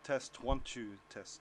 Test 1 2 test.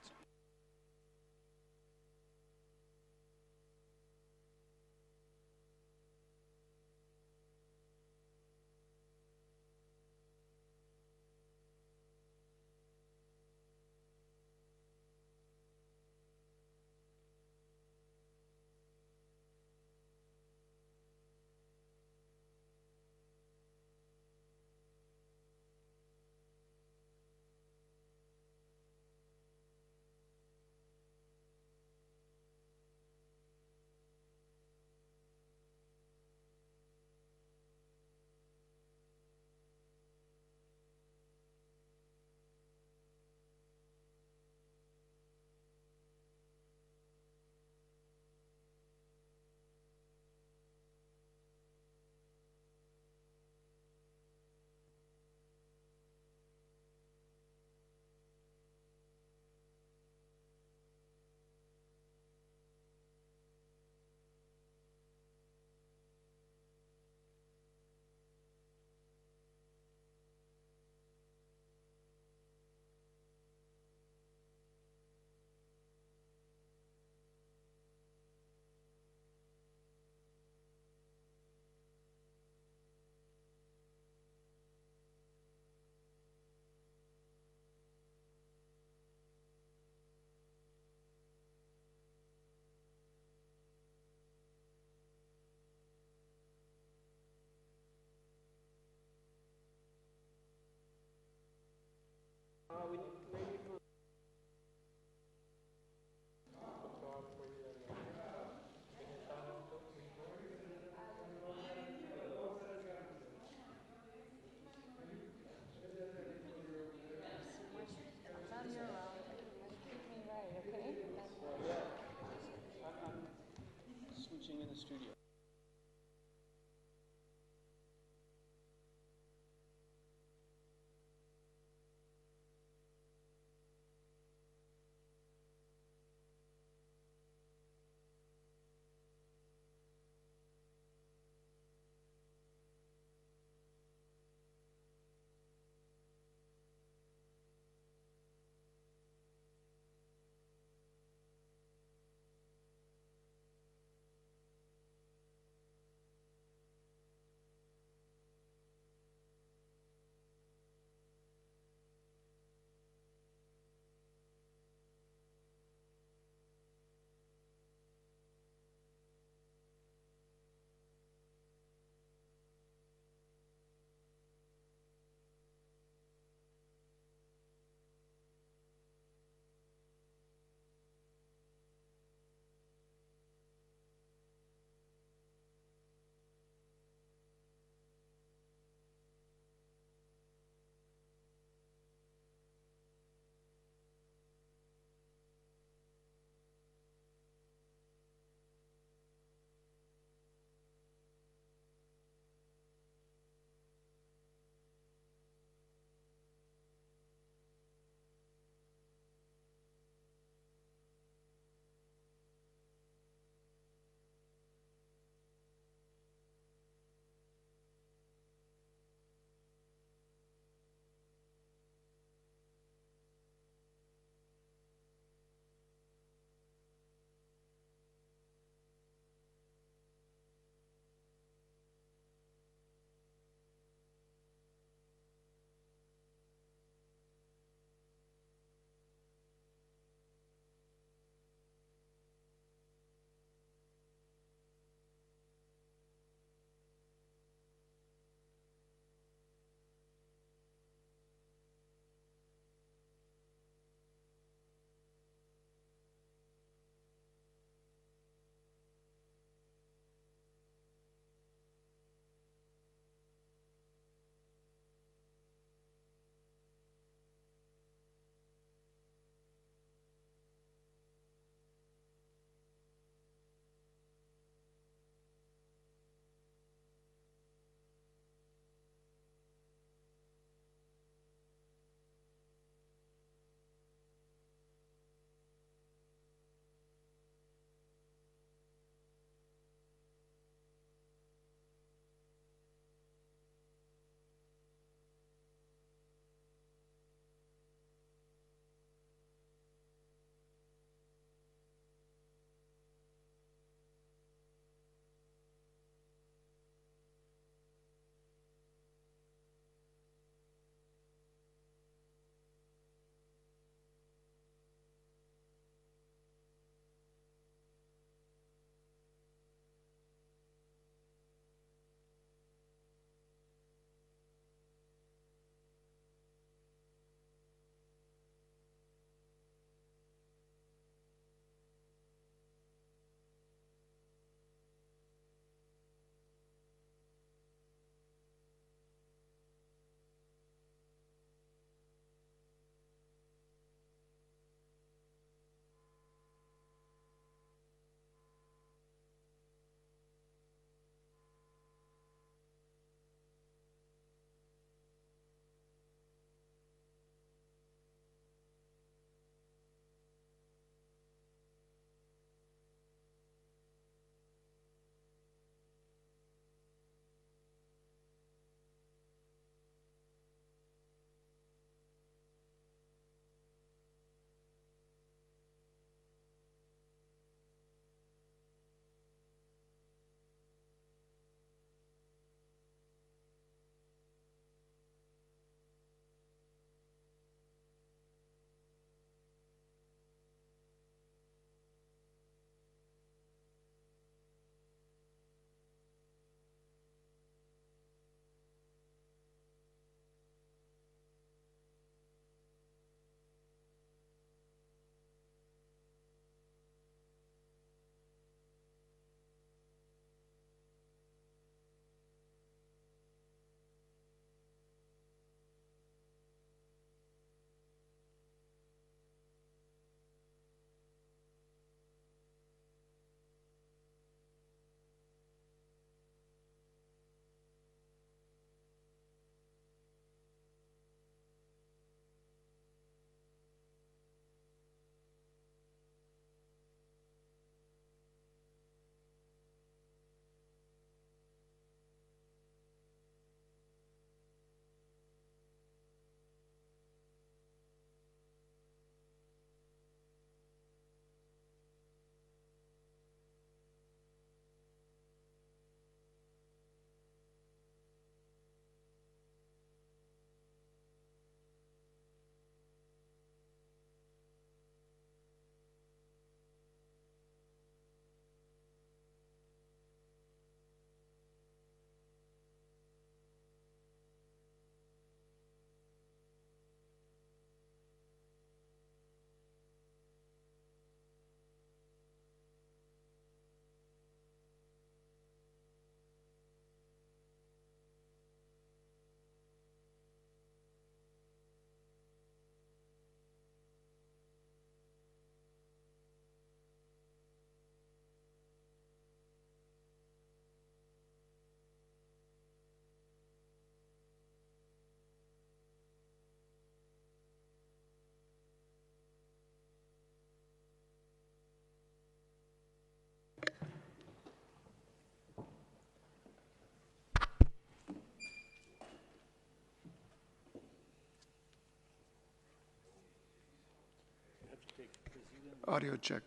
Audio check.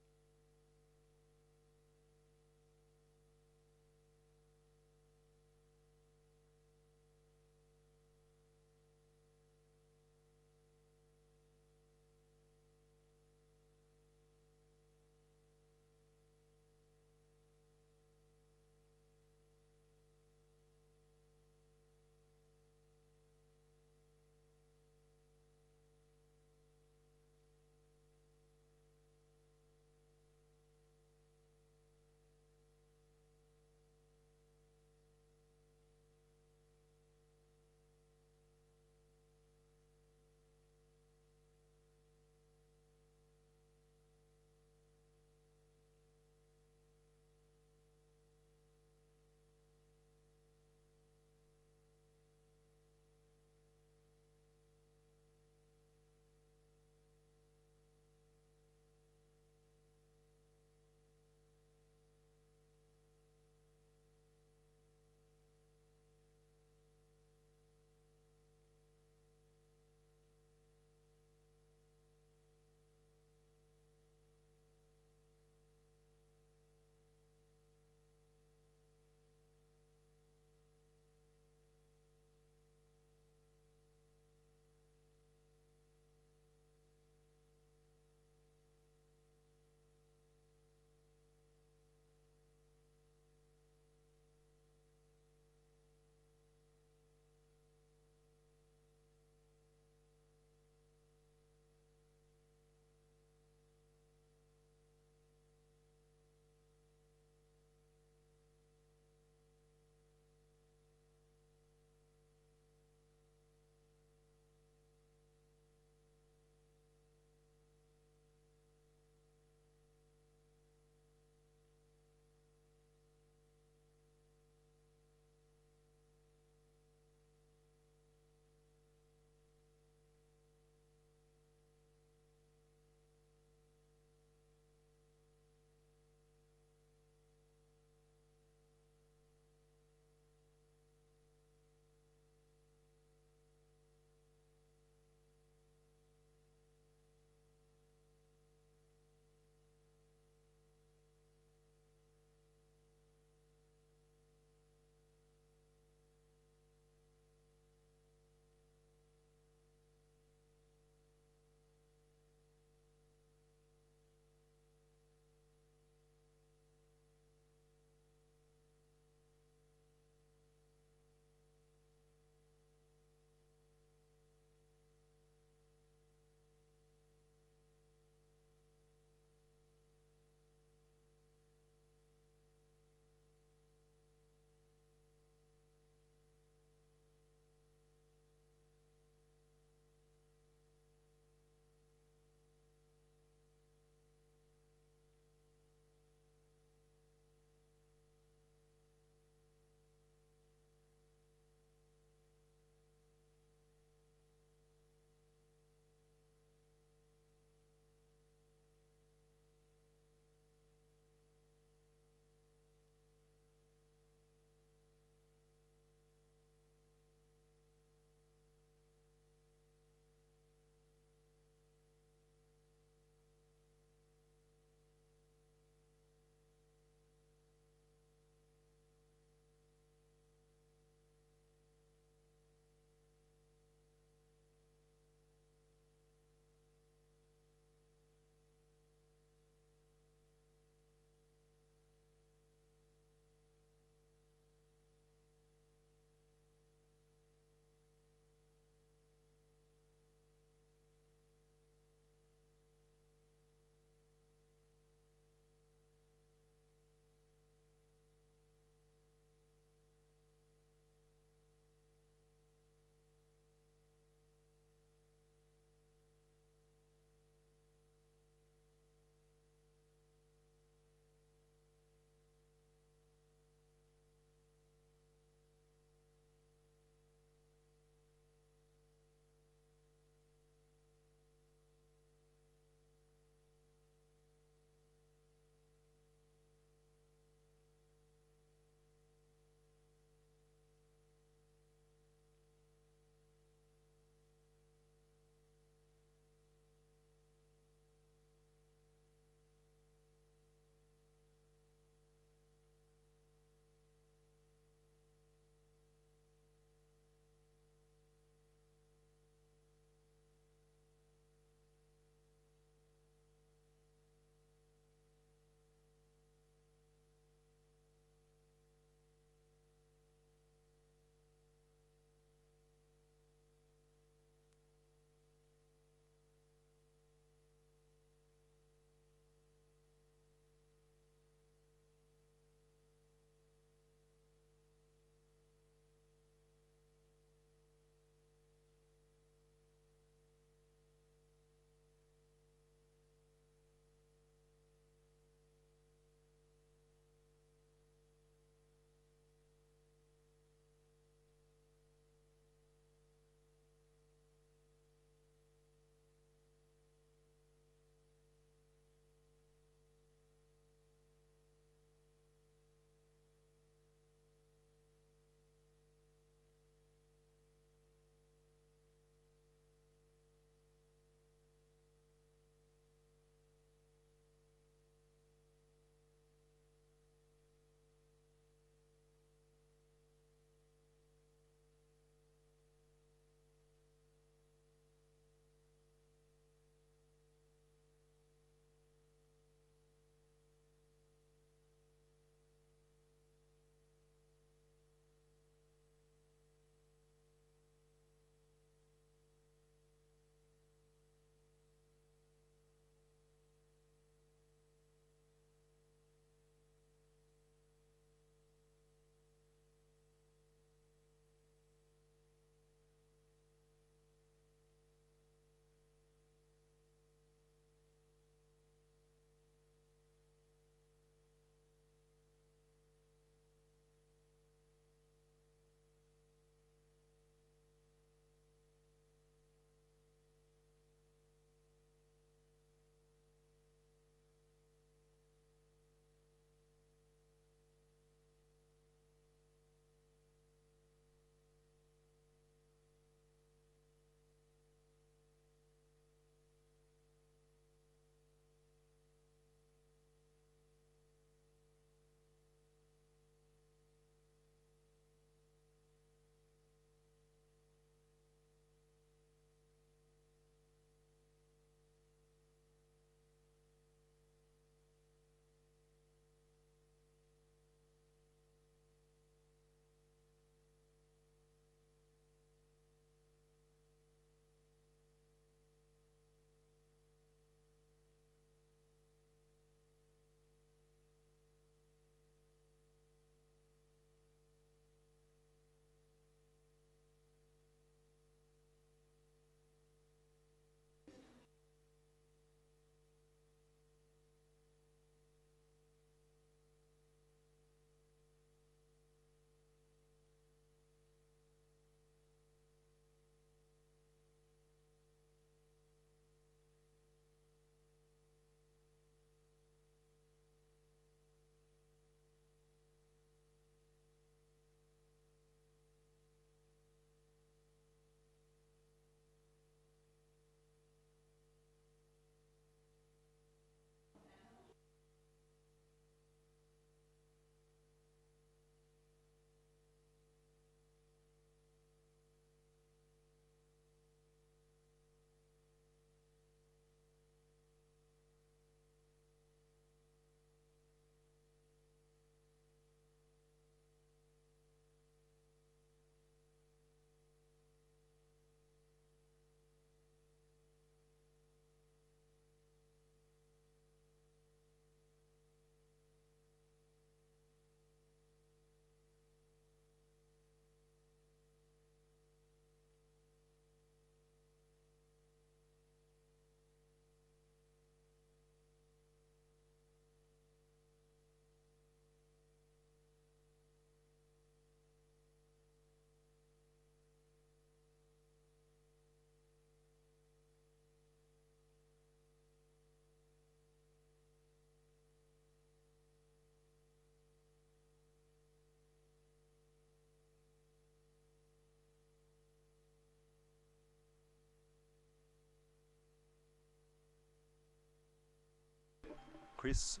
Chris,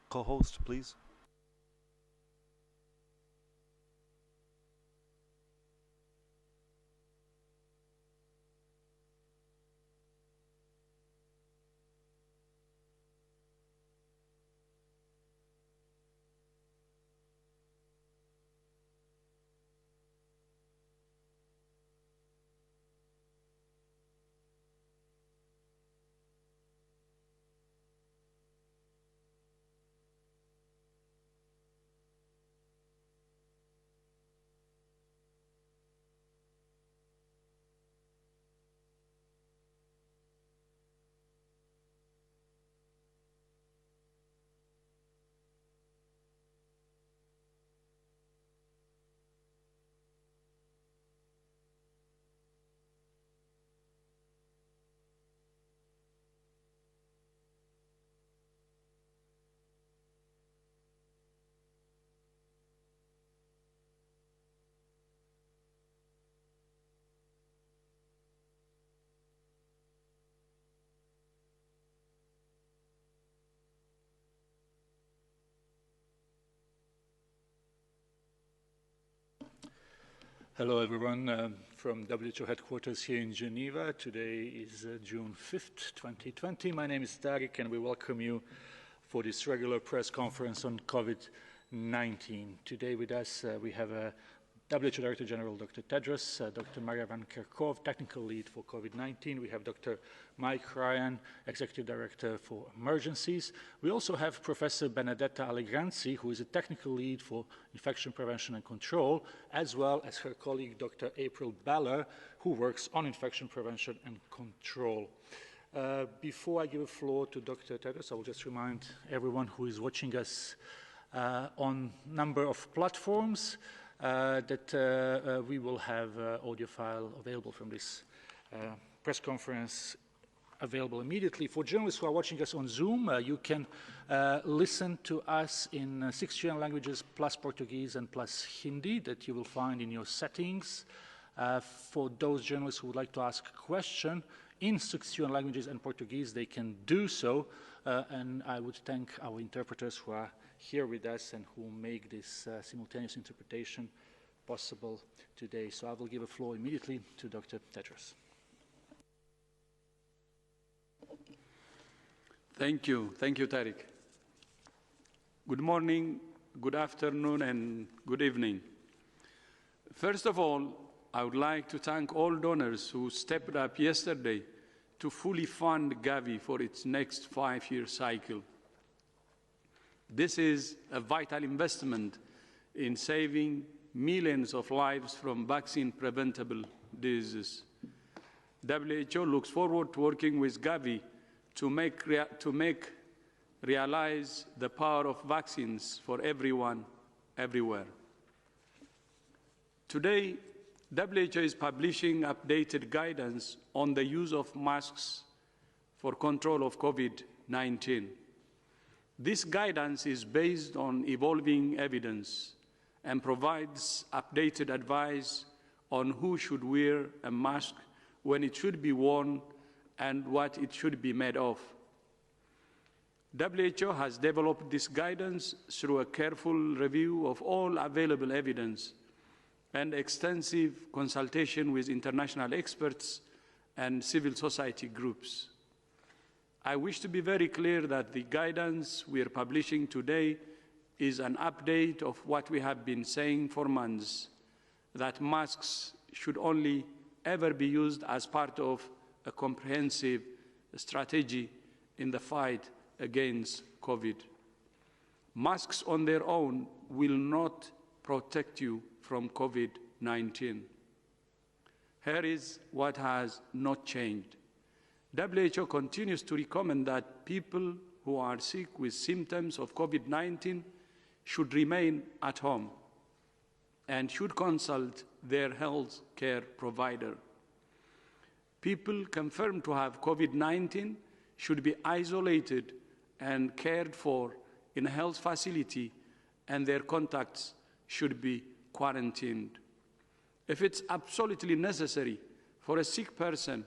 co-host, please. Hello, everyone, from WHO headquarters here in Geneva. Today is June 5th, 2020. My name is Tariq, and we welcome you for this regular press conference on COVID-19. Today with us, we have WHO Director General Dr. Tedros, Dr. Maria Van Kerkhove, Technical Lead for COVID-19. We have Dr. Mike Ryan, Executive Director for Emergencies. We also have Professor Benedetta Allegranzi, who is a Technical Lead for Infection Prevention and Control, as well as her colleague, Dr. April Baller, who works on infection prevention and control. Before I give the floor to Dr. Tedros, I will just remind everyone who is watching us on a number of platforms that we will have audio file available from this press conference available immediately. For journalists who are watching us on Zoom, you can listen to us in 6 languages plus Portuguese and plus Hindi that you will find in your settings. For those journalists who would like to ask a question in 6 languages and Portuguese, they can do so. And I would thank our interpreters who are here with us and who make this simultaneous interpretation possible today. So I will give the floor immediately to Dr. Tedros. Thank you, Tariq. Good morning, good afternoon, and good evening. First of all, I would like to thank all donors who stepped up yesterday to fully fund Gavi for its next 5-year cycle. This is a vital investment in saving millions of lives from vaccine-preventable diseases. WHO looks forward to working with Gavi to make realize the power of vaccines for everyone, everywhere. Today, WHO is publishing updated guidance on the use of masks for control of COVID-19. This guidance is based on evolving evidence and provides updated advice on who should wear a mask, when it should be worn, and what it should be made of. WHO has developed this guidance through a careful review of all available evidence and extensive consultation with international experts and civil society groups. I wish to be very clear that the guidance we are publishing today is an update of what we have been saying for months, that masks should only ever be used as part of a comprehensive strategy in the fight against COVID. Masks on their own will not protect you from COVID-19. Here is what has not changed. WHO continues to recommend that people who are sick with symptoms of COVID-19 should remain at home and should consult their health care provider. People confirmed to have COVID-19 should be isolated and cared for in a health facility, and their contacts should be quarantined. If it's absolutely necessary for a sick person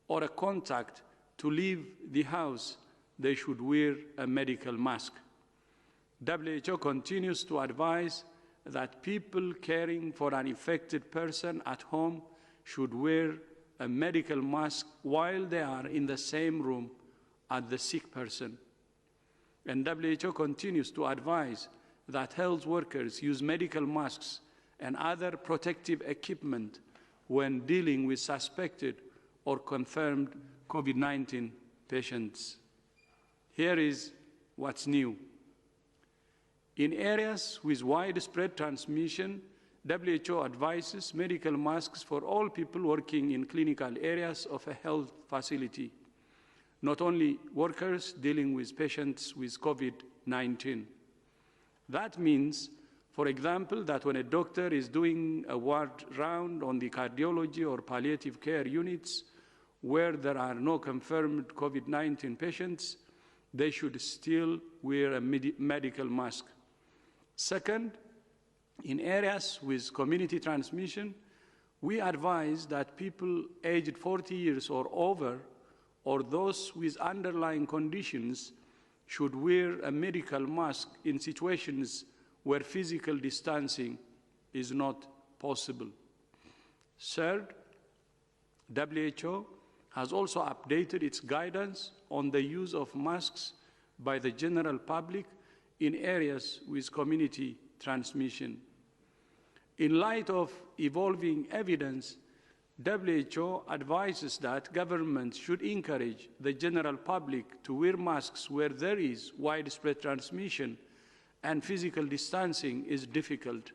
or a contact to leave the house, they should wear a medical mask. WHO continues to advise that people caring for an infected person at home should wear a medical mask while they are in the same room as the sick person. And WHO continues to advise that health workers use medical masks and other protective equipment when dealing with suspected or confirmed COVID-19 patients. Here is what's new. In areas with widespread transmission, WHO advises medical masks for all people working in clinical areas of a health facility, not only workers dealing with patients with COVID-19. That means, for example, that when a doctor is doing a ward round on the cardiology or palliative care units where there are no confirmed COVID-19 patients, they should still wear a medical mask. Second, in areas with community transmission, we advise that people aged 40 years or over, or those with underlying conditions, should wear a medical mask in situations where physical distancing is not possible. Third, WHO has also updated its guidance on the use of masks by the general public in areas with community transmission. In light of evolving evidence, WHO advises that governments should encourage the general public to wear masks where there is widespread transmission and physical distancing is difficult,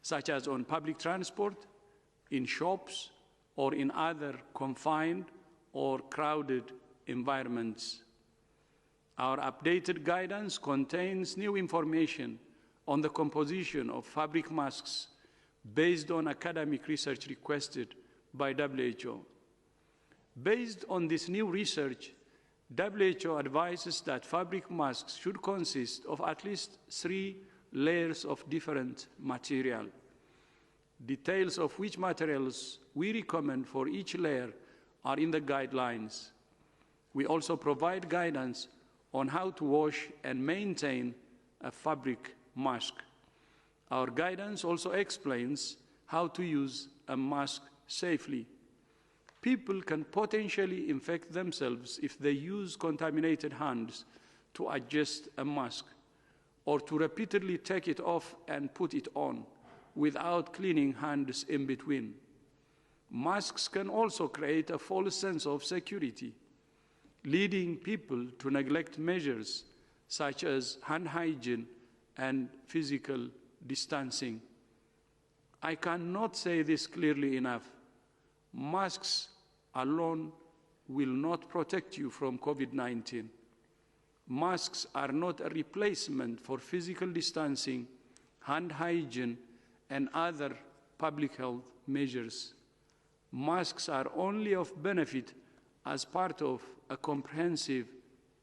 such as on public transport, in shops, or in other confined or crowded environments. Our updated guidance contains new information on the composition of fabric masks based on academic research requested by WHO. Based on this new research, WHO advises that fabric masks should consist of at least 3 layers of different material. Details of which materials we recommend for each layer are in the guidelines. We also provide guidance on how to wash and maintain a fabric mask. Our guidance also explains how to use a mask safely. People can potentially infect themselves if they use contaminated hands to adjust a mask or to repeatedly take it off and put it on without cleaning hands in between. Masks can also create a false sense of security, leading people to neglect measures such as hand hygiene and physical distancing. I cannot say this clearly enough. Masks alone will not protect you from COVID-19. Masks are not a replacement for physical distancing, hand hygiene, and other public health measures. Masks are only of benefit as part of a comprehensive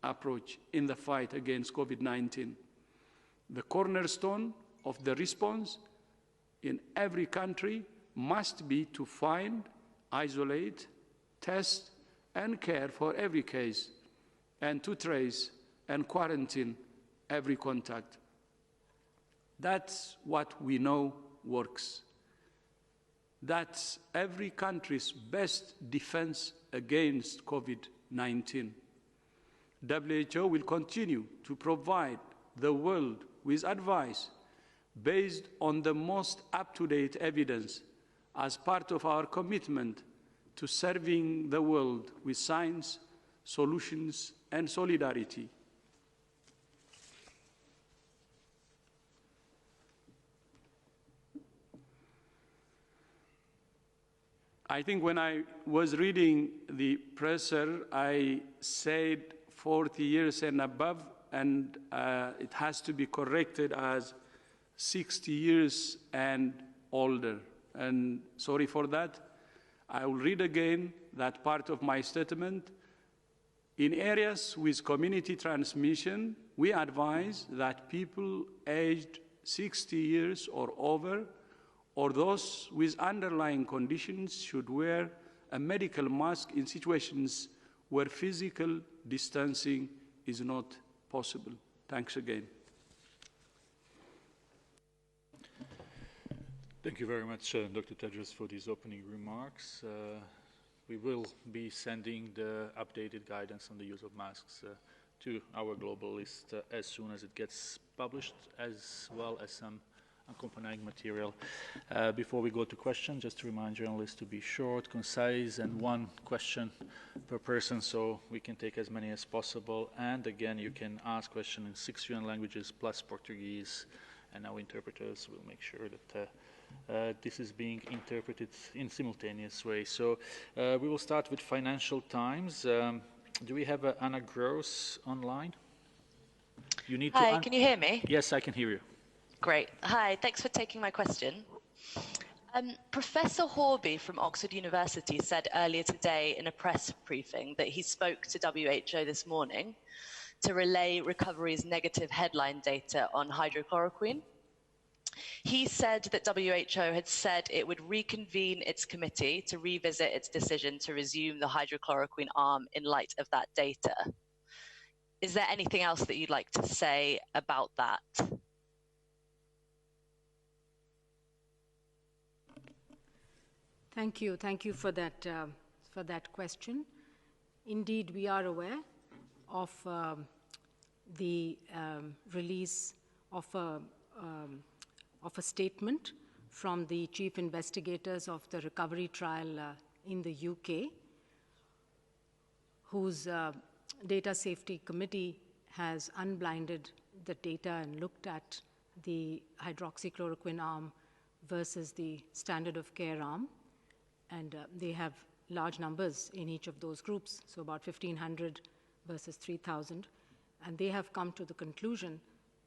approach in the fight against COVID-19. The cornerstone of the response in every country must be to find, isolate, test, and care for every case, and to trace and quarantine every contact. That's what we know works. That's every country's best defense against COVID-19. WHO will continue to provide the world with advice based on the most up-to-date evidence as part of our commitment to serving the world with science, solutions, and solidarity. I think when I was reading the presser, I said 40 years and above, and it has to be corrected as 60 years and older. And sorry for that. I will read again that part of my statement. In areas with community transmission, we advise that people aged 60 years or over, or those with underlying conditions, should wear a medical mask in situations where physical distancing is not possible. Thanks again. Thank you very much, Dr. Tedros, for these opening remarks. We will be sending the updated guidance on the use of masks to our global list as soon as it gets published, as well as some accompanying material. Before we go to questions, just to remind journalists to be short, concise, and one question per person so we can take as many as possible. And again, you can ask questions in 6 UN languages plus Portuguese, and our interpreters will make sure that this is being interpreted in simultaneous way. So we will start with Financial Times. Do we have Anna Gross online? You need Hi, can you hear me? Yes, I can hear you. Great. Hi, thanks for taking my question. Professor Horby from Oxford University said earlier today in a press briefing that he spoke to WHO this morning to relay Recovery's negative headline data on hydrochloroquine. He said that WHO had said it would reconvene its committee to revisit its decision to resume the hydrochloroquine arm in light of that data. Is there anything else that you'd like to say about that? Thank you. Thank you for that question. Indeed, we are aware of the release of a statement from the chief investigators of the recovery trial in the UK, whose data safety committee has unblinded the data and looked at the hydroxychloroquine arm versus the standard of care arm. And they have large numbers in each of those groups, so about 1,500 versus 3,000. And they have come to the conclusion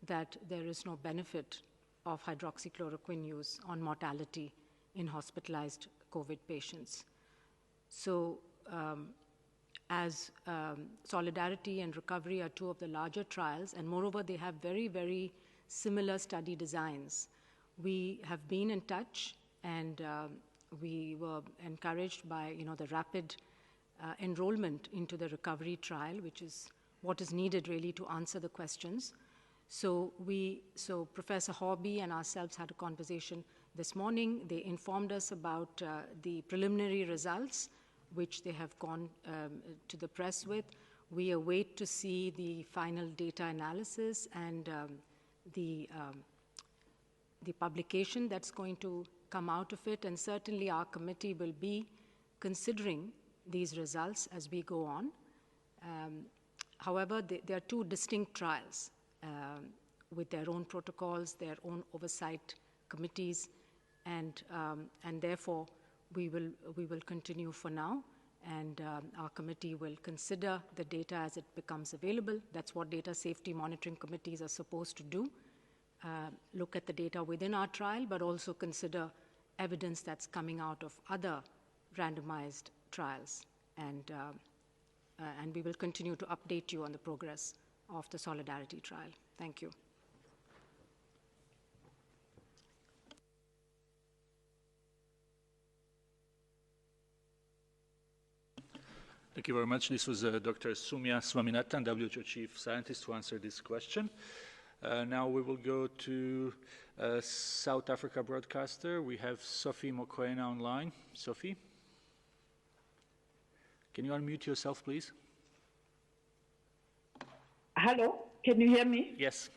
that there is no benefit of hydroxychloroquine use on mortality in hospitalized COVID patients. So as Solidarity and Recovery are two of the larger trials, and moreover, they have very, very similar study designs. We have been in touch, and we were encouraged by the rapid enrollment into the recovery trial, which is what is needed really to answer the questions. So Professor Horby and ourselves had a conversation this morning. They informed us about the preliminary results, which they have gone to the press with. We await to see the final data analysis and the publication that's going to come out of it, and certainly our committee will be considering these results as we go on. However, there are two distinct trials with their own protocols, their own oversight committees, and therefore we will continue for now, and our committee will consider the data as it becomes available. That's what data safety monitoring committees are supposed to do. Look at the data within our trial, but also consider evidence that's coming out of other randomized trials. And we will continue to update you on the progress of the Solidarity trial. Thank you. Thank you very much. This was Dr. Soumya Swaminathan, WHO Chief Scientist, to answer this question. Now we will go to South Africa broadcaster. We have Sophie Mokoena online. Sophie, can you unmute yourself, please? Hello, can you hear me? Yes.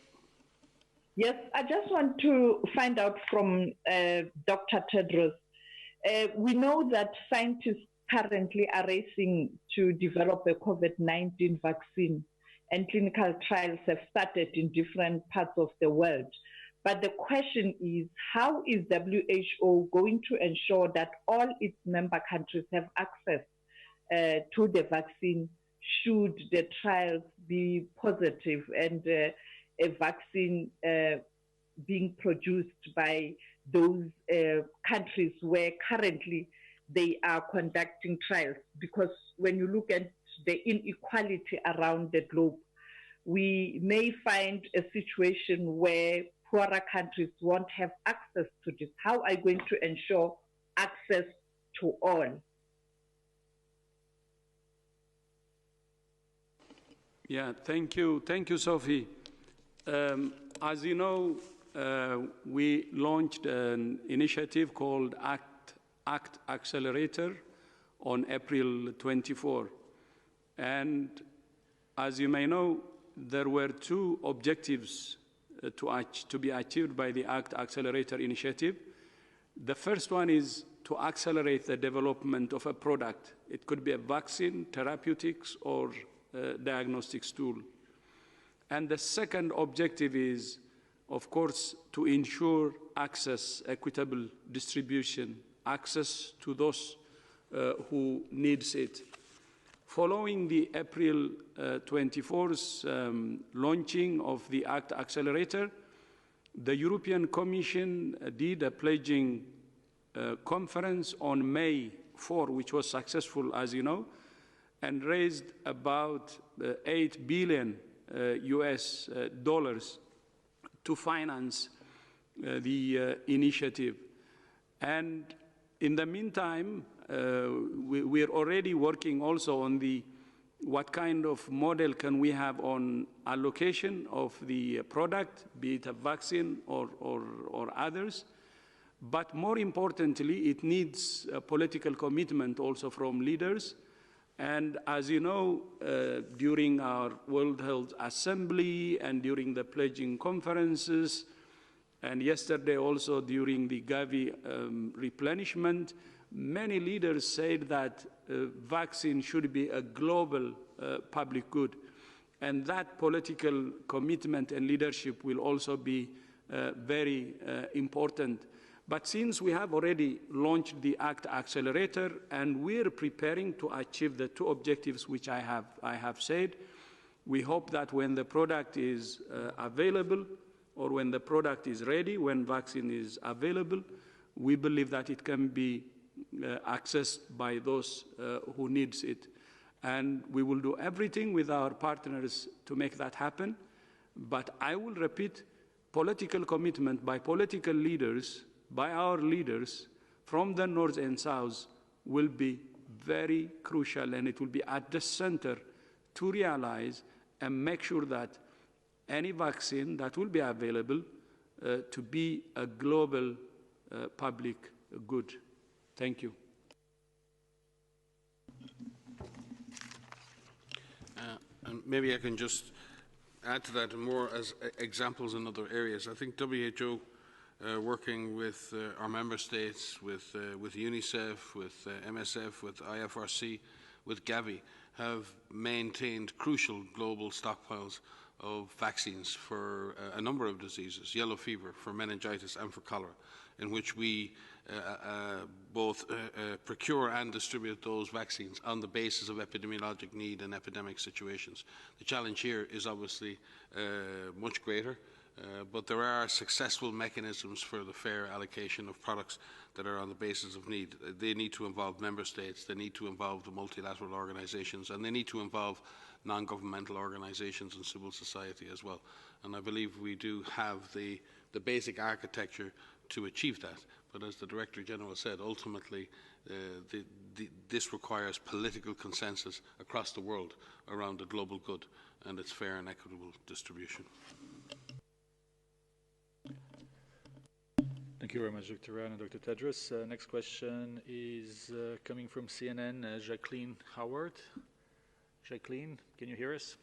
Yes, I just want to find out from Dr. Tedros. We know that scientists currently are racing to develop a COVID-19 vaccine, and clinical trials have started in different parts of the world. But the question is, how is WHO going to ensure that all its member countries have access to the vaccine should the trials be positive and a vaccine being produced by those countries where currently they are conducting trials? Because when you look at the inequality around the globe, we may find a situation where poorer countries won't have access to this. How are you going to ensure access to all? Yeah, thank you, Sophie. As you know, we launched an initiative called Act Accelerator on April 24. And as you may know, there were two objectives to be achieved by the Act Accelerator initiative. The first one is to accelerate the development of a product. It could be a vaccine, therapeutics, or diagnostics tool. And the second objective is, of course, to ensure access, equitable distribution, access to those who needs it. Following the April 24th launching of the ACT Accelerator, the European Commission did a pledging conference on May 4, which was successful, as you know, and raised about $8 billion US dollars to finance the initiative. And in the meantime, we're already working also on what kind of model can we have on allocation of the product, be it a vaccine or others. But more importantly, it needs a political commitment also from leaders. And as you know, during our World Health Assembly and during the pledging conferences, and yesterday also during the Gavi replenishment, many leaders said that vaccine should be a global public good. And that political commitment and leadership will also be very important. But since we have already launched the ACT Accelerator and we're preparing to achieve the two objectives which I have said, we hope that when the product is available or when the product is ready, when vaccine is available, we believe that it can be accessed by those who needs it. And we will do everything with our partners to make that happen. But I will repeat, political commitment by political leaders, by our leaders from the North and South will be very crucial, and it will be at the center to realize and make sure that any vaccine that will be available to be a global public good. Thank you. And maybe I can just add to that more as examples in other areas. I think WHO working with our member states, with UNICEF, with MSF, with IFRC, with Gavi, have maintained crucial global stockpiles of vaccines for a number of diseases, yellow fever, for meningitis and for cholera, in which we both procure and distribute those vaccines on the basis of epidemiologic need and epidemic situations. The challenge here is obviously much greater. But there are successful mechanisms for the fair allocation of products that are on the basis of need. They need to involve member states, they need to involve the multilateral organisations, and they need to involve non-governmental organisations and civil society as well. And I believe we do have the basic architecture to achieve that. But as the Director General said, ultimately this requires political consensus across the world around the global good and its fair and equitable distribution. Thank you very much, Dr. Ryan and Dr. Tedros. Next question is coming from CNN, Jacqueline Howard. Jacqueline, can you hear us?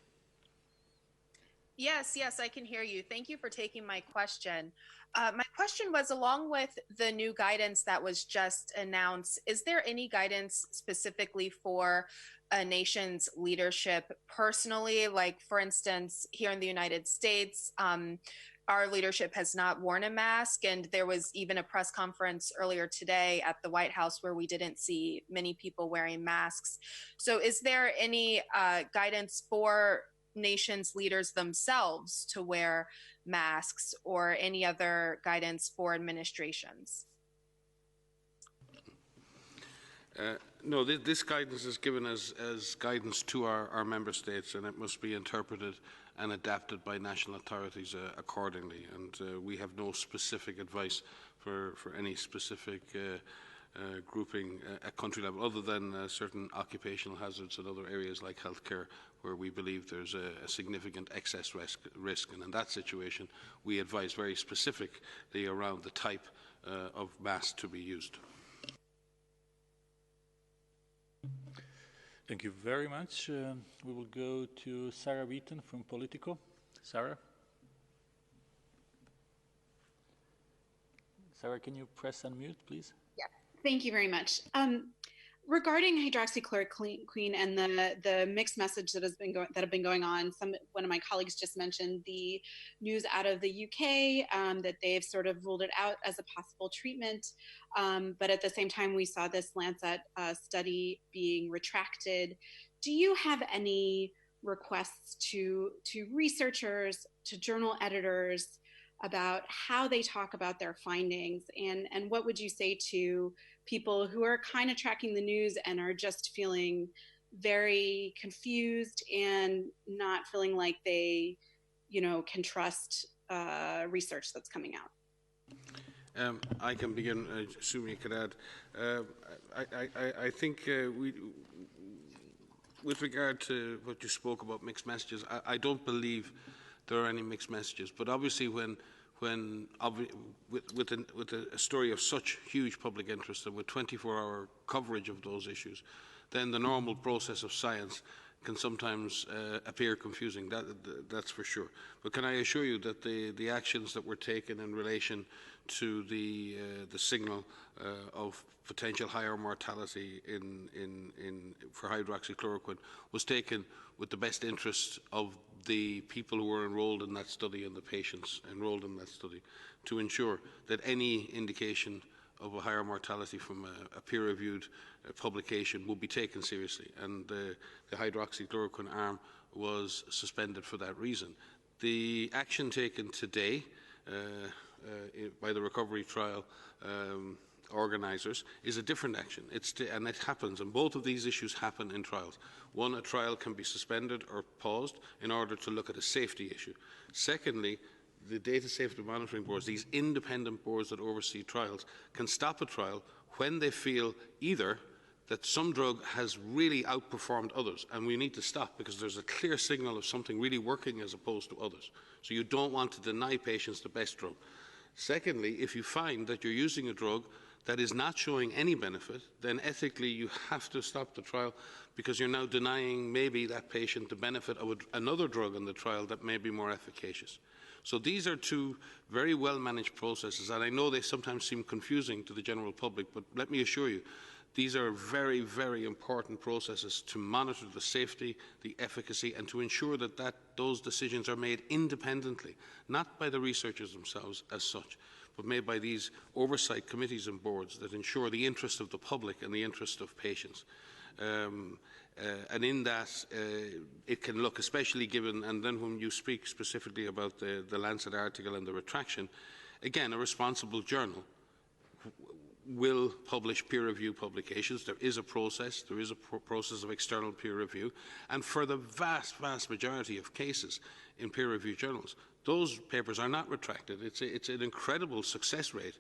Yes, I can hear you. Thank you for taking my question. My question was, along with the new guidance that was just announced, is there any guidance specifically for a nation's leadership personally? Like, for instance, here in the United States, our leadership has not worn a mask, and there was even a press conference earlier today at the White House where we didn't see many people wearing masks. So is there any guidance for nations' leaders themselves to wear masks, or any other guidance for administrations? No, this guidance is given as guidance to our member states, and it must be interpreted and adapted by national authorities accordingly. And we have no specific advice for any specific grouping at country level, other than certain occupational hazards and other areas like healthcare, where we believe there's a significant excess risk. And in that situation, we advise very specifically around the type of mask to be used. Thank you very much. We will go to Sarah Wheaton from Politico. Sarah? Sarah, can you press unmute, please? Yeah, thank you very much. Regarding hydroxychloroquine and the mixed message that have been going on, one of my colleagues just mentioned the news out of the UK that they've sort of ruled it out as a possible treatment, but at the same time we saw this Lancet study being retracted. Do you have any requests to researchers, to journal editors about how they talk about their findings, and what would you say to people who are kind of tracking the news and are just feeling very confused and not feeling like they, can trust research that's coming out? I can begin, assuming you could add. I think with regard to what you spoke about mixed messages, I don't believe there are any mixed messages. But obviously, with a story of such huge public interest and with 24-hour coverage of those issues, then the normal process of science can sometimes appear confusing. That's for sure. But can I assure you that the actions that were taken in relation to the signal of potential higher mortality for hydroxychloroquine was taken with the best interest of the people who were enrolled in that study and the patients enrolled in that study, to ensure that any indication of a higher mortality from a peer-reviewed publication will be taken seriously. And the hydroxychloroquine arm was suspended for that reason. The action taken today by the recovery trial organisers is a different action. And it happens, and both of these issues happen in trials. One, a trial can be suspended or paused in order to look at a safety issue. Secondly, the data safety monitoring boards, these independent boards that oversee trials, can stop a trial when they feel either that some drug has really outperformed others, and we need to stop because there's a clear signal of something really working as opposed to others. So you don't want to deny patients the best drug. Secondly, if you find that you're using a drug that is not showing any benefit, then ethically you have to stop the trial because you're now denying maybe that patient the benefit of another drug in the trial that may be more efficacious. So these are two very well-managed processes, and I know they sometimes seem confusing to the general public, but let me assure you, these are very, very important processes to monitor the safety, the efficacy, and to ensure that those decisions are made independently, not by the researchers themselves as such, but made by these oversight committees and boards that ensure the interest of the public and the interest of patients. And in that, it can look, especially given, and then when you speak specifically about the Lancet article and the retraction, again, a responsible journal will publish peer-review publications. There is a process. There is a process of external peer review. And for the vast, vast majority of cases in peer-reviewed journals, those papers are not retracted. It's an incredible success rate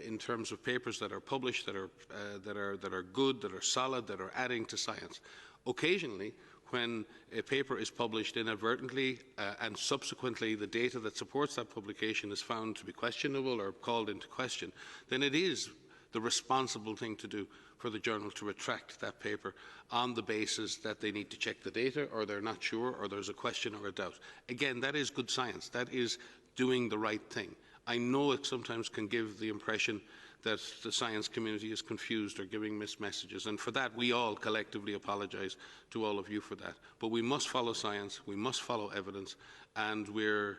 in terms of papers that are published, that are good, that are solid, that are adding to science. Occasionally, when a paper is published inadvertently and subsequently the data that supports that publication is found to be questionable or called into question, then it is the responsible thing to do for the journal to retract that paper on the basis that they need to check the data, or they're not sure, or there's a question or a doubt. Again, that is good science. That is doing the right thing. I know it sometimes can give the impression that the science community is confused or giving missed messages, and for that we all collectively apologise to all of you for that. But we must follow science, we must follow evidence, and we're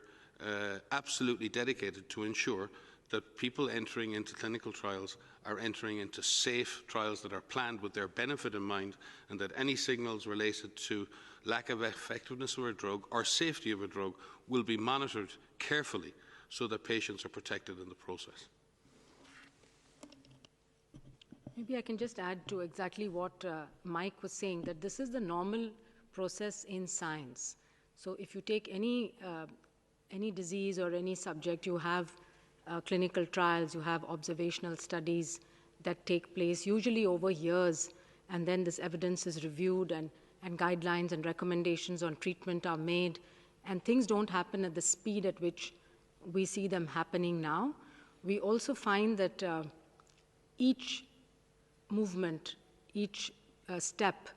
absolutely dedicated to ensure that people entering into clinical trials are entering into safe trials that are planned with their benefit in mind, and that any signals related to lack of effectiveness of a drug or safety of a drug will be monitored carefully so that patients are protected in the process. Maybe I can just add to exactly what Mike was saying, that this is the normal process in science. So if you take any disease or any subject, you have clinical trials, you have observational studies, that take place, usually over years, and then this evidence is reviewed and guidelines and recommendations on treatment are made, and things don't happen at the speed at which we see them happening now. We also find that each movement, each step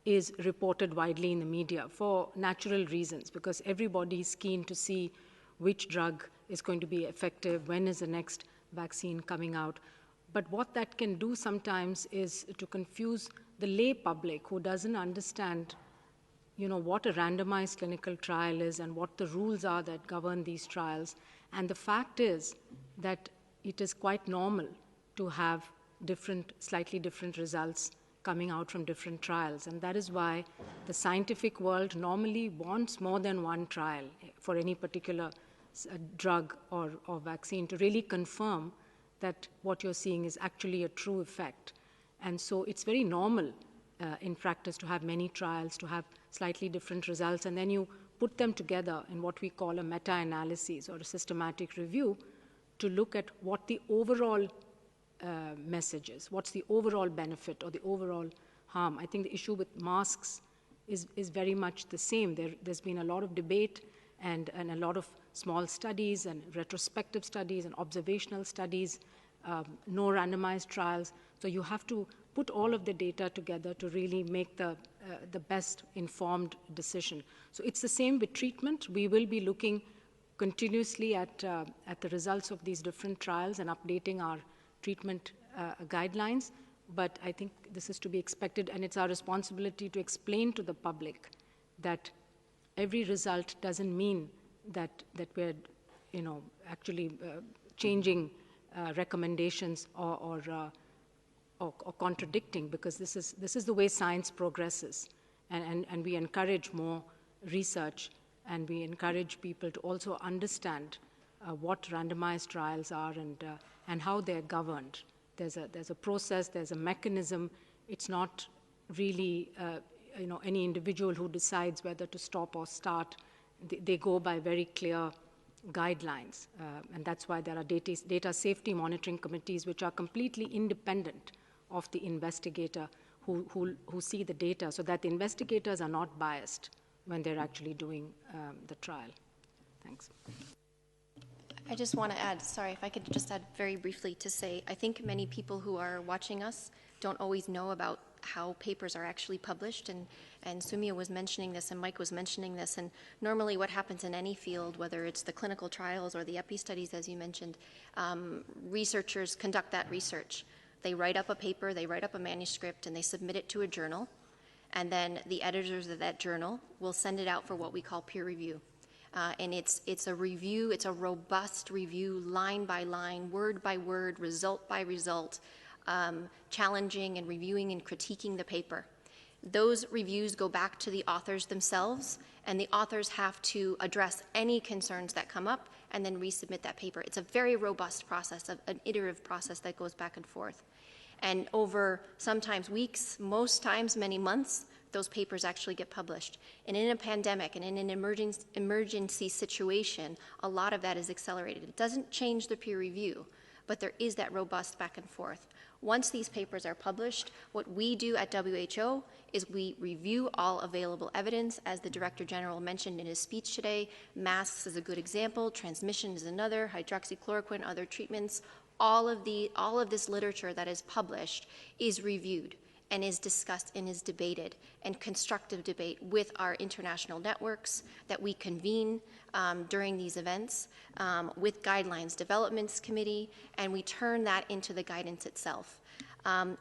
is reported widely in the media for natural reasons, because everybody is keen to see which drug is going to be effective, when is the next vaccine coming out. But what that can do sometimes is to confuse the lay public who doesn't understand, what a randomized clinical trial is and what the rules are that govern these trials. And the fact is that it is quite normal to have slightly different results coming out from different trials. And that is why the scientific world normally wants more than one trial for any particular drug or vaccine to really confirm that what you're seeing is actually a true effect. And so it's very normal in practice to have many trials, to have slightly different results, and then you put them together in what we call a meta-analysis or a systematic review to look at what the overall message is, what's the overall benefit or the overall harm. I think the issue with masks is very much the same. There's been a lot of debate and a lot of small studies and retrospective studies and observational studies, no randomized trials. So you have to put all of the data together to really make the best informed decision. So it's the same with treatment. We will be looking continuously at the results of these different trials and updating our treatment guidelines. But I think this is to be expected, and it's our responsibility to explain to the public that every result doesn't mean that we're, actually changing recommendations or contradicting, because this is the way science progresses, and we encourage more research, and we encourage people to also understand what randomized trials are and how they're governed. There's a process, there's a mechanism. It's not really any individual who decides whether to stop or start. They go by very clear guidelines, and that's why there are data safety monitoring committees which are completely independent of the investigator who see the data, so that the investigators are not biased when they're actually doing the trial. Thanks. I just want to add, sorry, if I could just add very briefly to say, I think many people who are watching us don't always know about how papers are actually published, and Sumya was mentioning this and Mike was mentioning this, and normally what happens in any field, whether it's the clinical trials or the epi studies, as you mentioned, researchers conduct that research. They write up a paper, they write up a manuscript, and they submit it to a journal, and then the editors of that journal will send it out for what we call peer review. And it's a review, it's a robust review, line by line, word by word, result by result, challenging and reviewing and critiquing the paper. Those reviews go back to the authors themselves, and the authors have to address any concerns that come up and then resubmit that paper. It's a very robust process, an iterative process that goes back and forth. And over sometimes weeks, most times many months, those papers actually get published. And in a pandemic and in an emergency situation, a lot of that is accelerated. It doesn't change the peer review, but there is that robust back and forth. Once these papers are published, what we do at WHO is we review all available evidence. As the Director General mentioned in his speech today, masks is a good example, transmission is another, hydroxychloroquine, other treatments. All of this literature that is published is reviewed and is discussed and is debated, and constructive debate with our international networks that we convene during these events with Guidelines Developments Committee, and we turn that into the guidance itself.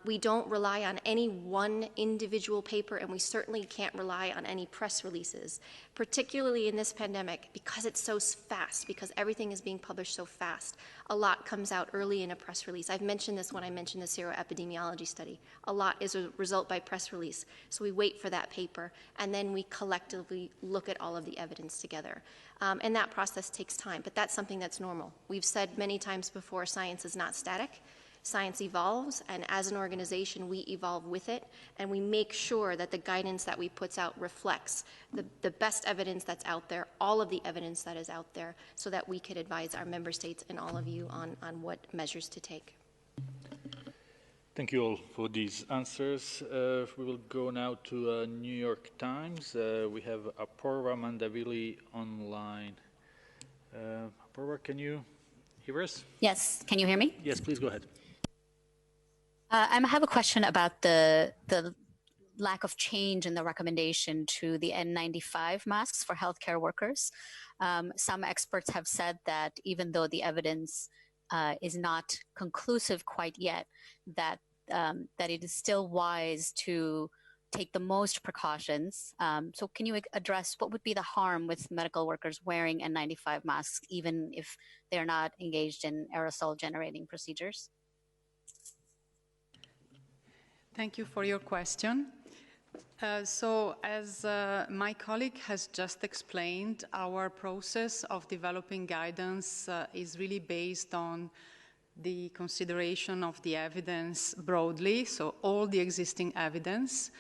We don't rely on any one individual paper, and we certainly can't rely on any press releases, particularly in this pandemic, because it's so fast, because everything is being published so fast. A lot comes out early in a press release. I've mentioned this when I mentioned the seroepidemiology study. A lot is a result by press release. So we wait for that paper, and then we collectively look at all of the evidence together. And that process takes time, but that's something that's normal. We've said many times before, science is not static. Science evolves, and as an organization, we evolve with it, and we make sure that the guidance that we put out reflects the best evidence that's out there, all of the evidence that is out there, so that we could advise our member states and all of you on what measures to take. Thank you all for these answers. We will go now to New York Times. We have Apoorva Mandavili online. Apoorva, can you hear us? Yes, can you hear me? Yes, please go ahead. I have a question about the lack of change in the recommendation to the N95 masks for healthcare workers. Some experts have said that even though the evidence is not conclusive quite yet, that it is still wise to take the most precautions. So can you address what would be the harm with medical workers wearing N95 masks, even if they're not engaged in aerosol generating procedures? Thank you for your question. So as my colleague has just explained, our process of developing guidance is really based on the consideration of the evidence broadly, so all the existing evidence,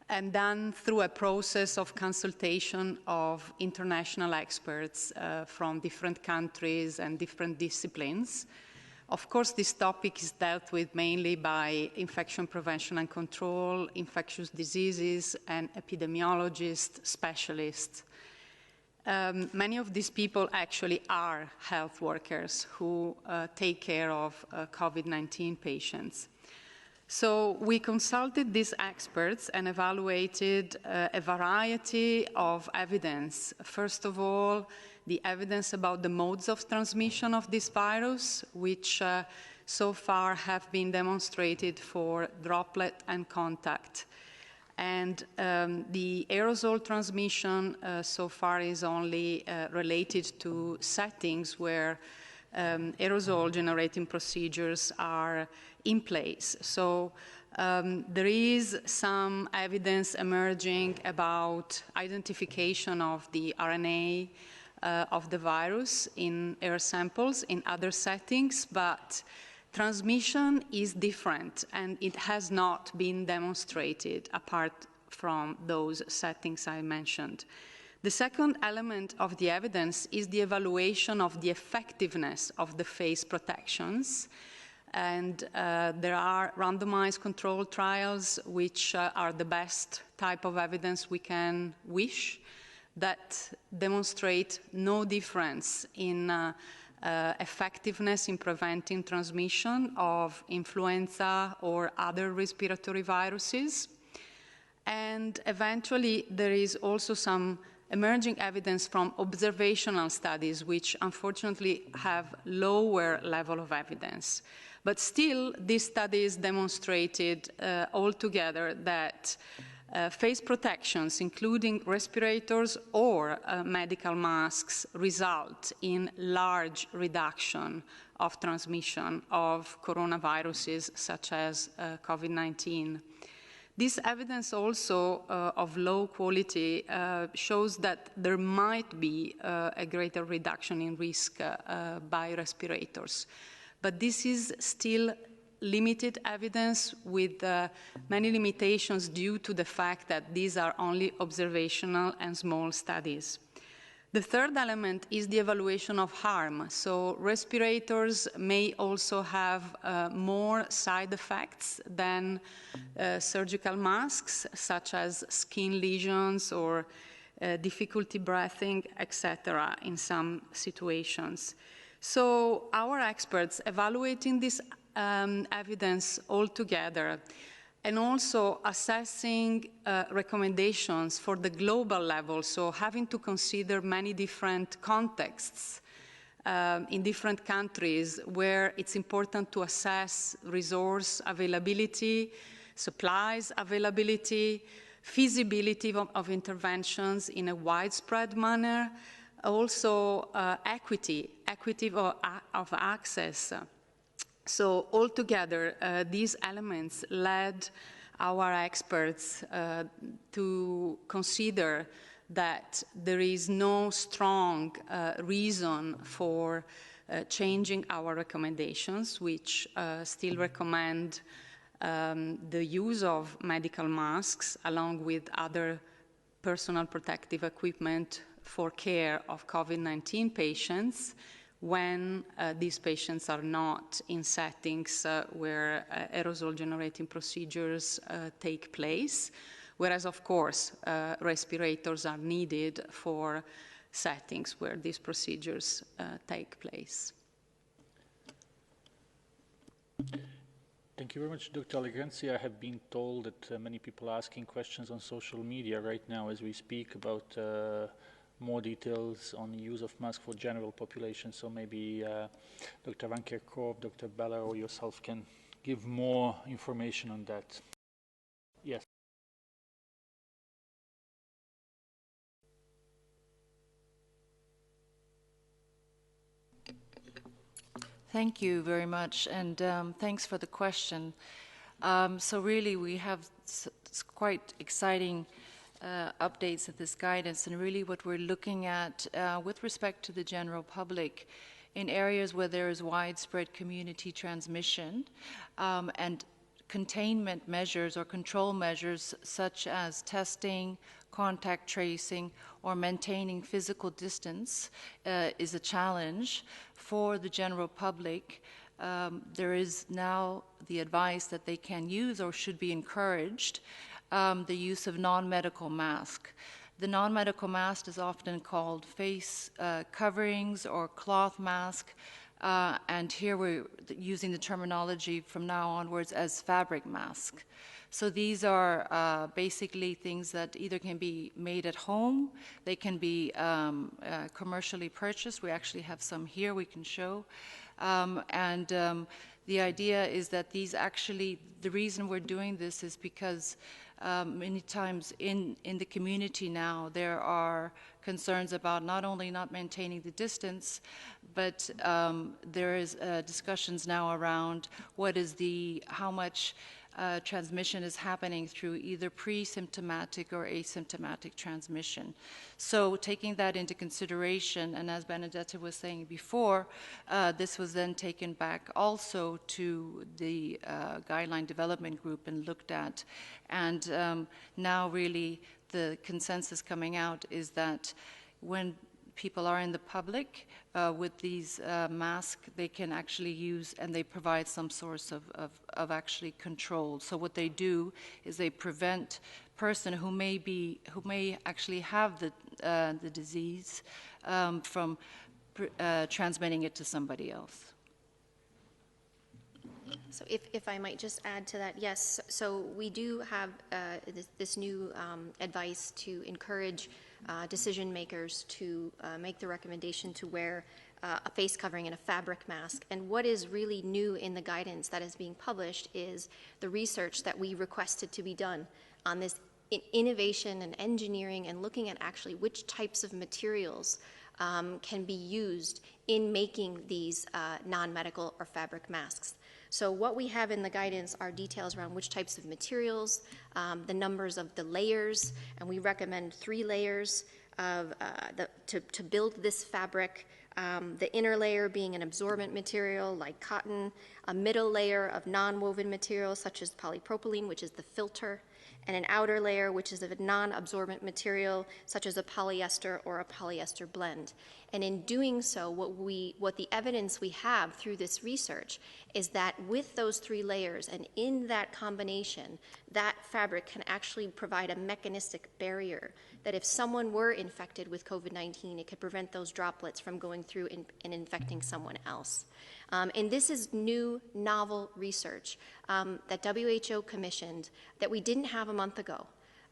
and then through a process of consultation of international experts from different countries and different disciplines. Of course, this topic is dealt with mainly by infection prevention and control, infectious diseases, and epidemiologists, specialists. Many of these people actually are health workers who take care of COVID-19 patients. So we consulted these experts and evaluated a variety of evidence. First of all, the evidence about the modes of transmission of this virus, which so far have been demonstrated for droplet and contact. And the aerosol transmission so far is only related to settings where aerosol generating procedures are in place. So there is some evidence emerging about identification of the RNA of the virus in air samples in other settings, but transmission is different and it has not been demonstrated apart from those settings I mentioned. The second element of the evidence is the evaluation of the effectiveness of the face protections. And there are randomized controlled trials, which are the best type of evidence we can wish, that demonstrate no difference in effectiveness in preventing transmission of influenza or other respiratory viruses. And eventually, there is also some emerging evidence from observational studies, which unfortunately have lower level of evidence. But still, these studies demonstrated altogether that face protections, including respirators or medical masks, result in large reduction of transmission of coronaviruses such as COVID-19. This evidence also of low quality shows that there might be a greater reduction in risk by respirators. But this is still limited evidence with many limitations due to the fact that these are only observational and small studies. The third element is the evaluation of harm. So respirators may also have more side effects than surgical masks, such as skin lesions or difficulty breathing, etc., in some situations. So our experts evaluating this evidence altogether and also assessing recommendations for the global level, so having to consider many different contexts in different countries where it's important to assess resource availability, supplies availability, feasibility of interventions in a widespread manner, also equity of access. So altogether, these elements led our experts to consider that there is no strong reason for changing our recommendations, which still recommend the use of medical masks along with other personal protective equipment for care of COVID-19 patients, when these patients are not in settings where aerosol-generating procedures take place, whereas, of course, respirators are needed for settings where these procedures take place. Thank you very much, Dr. Allegrenzi. I have been told that many people are asking questions on social media right now as we speak about more details on the use of masks for general population. So maybe Dr. Van Kerkhove, Dr. Beller, or yourself can give more information on that. Yes. Thank you very much, and thanks for the question. So really, we have quite exciting updates of this guidance, and really what we're looking at with respect to the general public in areas where there is widespread community transmission and containment measures or control measures such as testing, contact tracing, or maintaining physical distance is a challenge for the general public. There is now the advice that they can use or should be encouraged the use of non-medical mask. The non-medical mask is often called face coverings or cloth mask, and here we're using the terminology from now onwards as fabric mask. So these are basically things that either can be made at home, they can be commercially purchased. We actually have some here we can show. The idea is that these actually, the reason we're doing this is because many times in the community now there are concerns about not only not maintaining the distance, but there is discussions now around what is how much transmission is happening through either pre-symptomatic or asymptomatic transmission. So taking that into consideration, and as Benedetta was saying before, this was then taken back also to the guideline development group and looked at. And now really the consensus coming out is that when people are in the public with these masks, they can actually use, and they provide some source of actually control. So what they do is they prevent person who may actually have the disease from transmitting it to somebody else. So if I might just add to that, yes, so we do have this new advice to encourage decision makers to make the recommendation to wear a face covering and a fabric mask. And what is really new in the guidance that is being published is the research that we requested to be done on this innovation and engineering and looking at actually which types of materials can be used in making these non-medical or fabric masks. So what we have in the guidance are details around which types of materials, the numbers of the layers, and we recommend 3 layers of to build this fabric. The inner layer being an absorbent material like cotton, a middle layer of non-woven materials such as polypropylene, which is the filter, and an outer layer which is of a non-absorbent material such as a polyester or a polyester blend. And in doing so, what the evidence we have through this research is that with those 3 layers and in that combination, that fabric can actually provide a mechanistic barrier that if someone were infected with COVID-19, it could prevent those droplets from going through and infecting someone else. And this is new, novel research that WHO commissioned that we didn't have a month ago.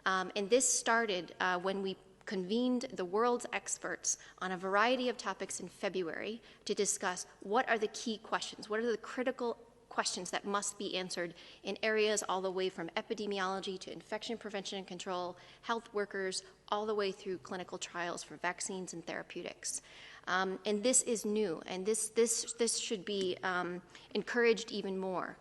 And this started when we convened the world's experts on a variety of topics in February to discuss what are the key questions, what are the critical questions that must be answered in areas all the way from epidemiology to infection prevention and control, health workers, all the way through clinical trials for vaccines and therapeutics. And this is new, and this should be encouraged even more.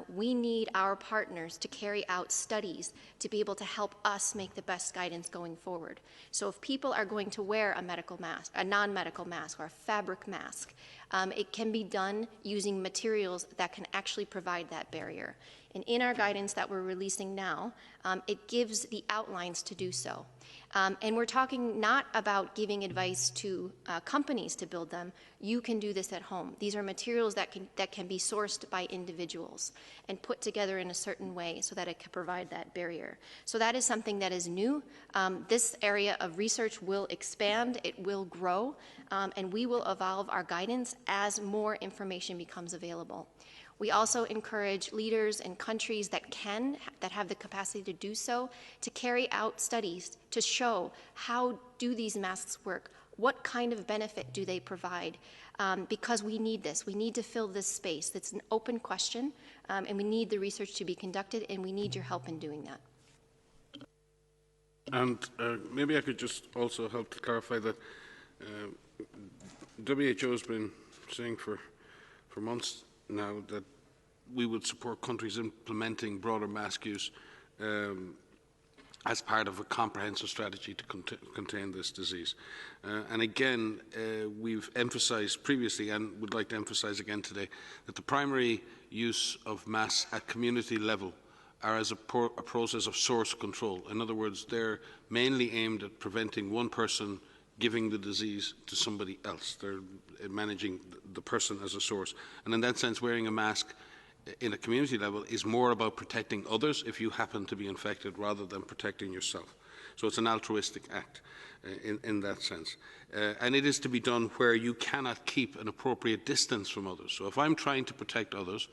We need our partners to carry out studies to be able to help us make the best guidance going forward. So if people are going to wear a medical mask, a non-medical mask, or a fabric mask, it can be done using materials that can actually provide that barrier. And in our guidance that we're releasing now, it gives the outlines to do so. And we're talking not about giving advice to companies to build them. You can do this at home. These are materials that can be sourced by individuals and put together in a certain way so that it can provide that barrier. So that is something that is new. This area of research will expand, it will grow, and we will evolve our guidance as more information becomes available. We also encourage leaders in countries that have the capacity to do so, to carry out studies to show how do these masks work, what kind of benefit do they provide, because we need this. We need to fill this space. It's an open question, and we need the research to be conducted, and we need your help in doing that. And maybe I could just also help to clarify that WHO has been saying for months now that we would support countries implementing broader mask use as part of a comprehensive strategy to contain this disease. And again, we've emphasised previously and would like to emphasise again today that the primary use of masks at community level are as a process of source control. In other words, they're mainly aimed at preventing one person giving the disease to somebody else. They're managing the person as a source. And in that sense, wearing a mask in a community level is more about protecting others if you happen to be infected rather than protecting yourself. So it's an altruistic act in that sense. And it is to be done where you cannot keep an appropriate distance from others. So if I'm trying to protect others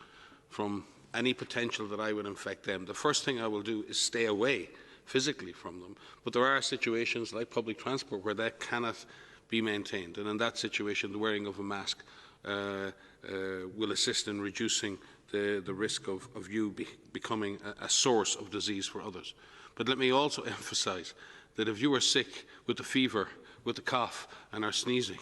from any potential that I would infect them, the first thing I will do is stay away physically from them. But there are situations like public transport where that cannot be maintained. And in that situation, the wearing of a mask will assist in reducing the risk of you becoming a source of disease for others. But let me also emphasise that if you are sick with a fever, with a cough and are sneezing,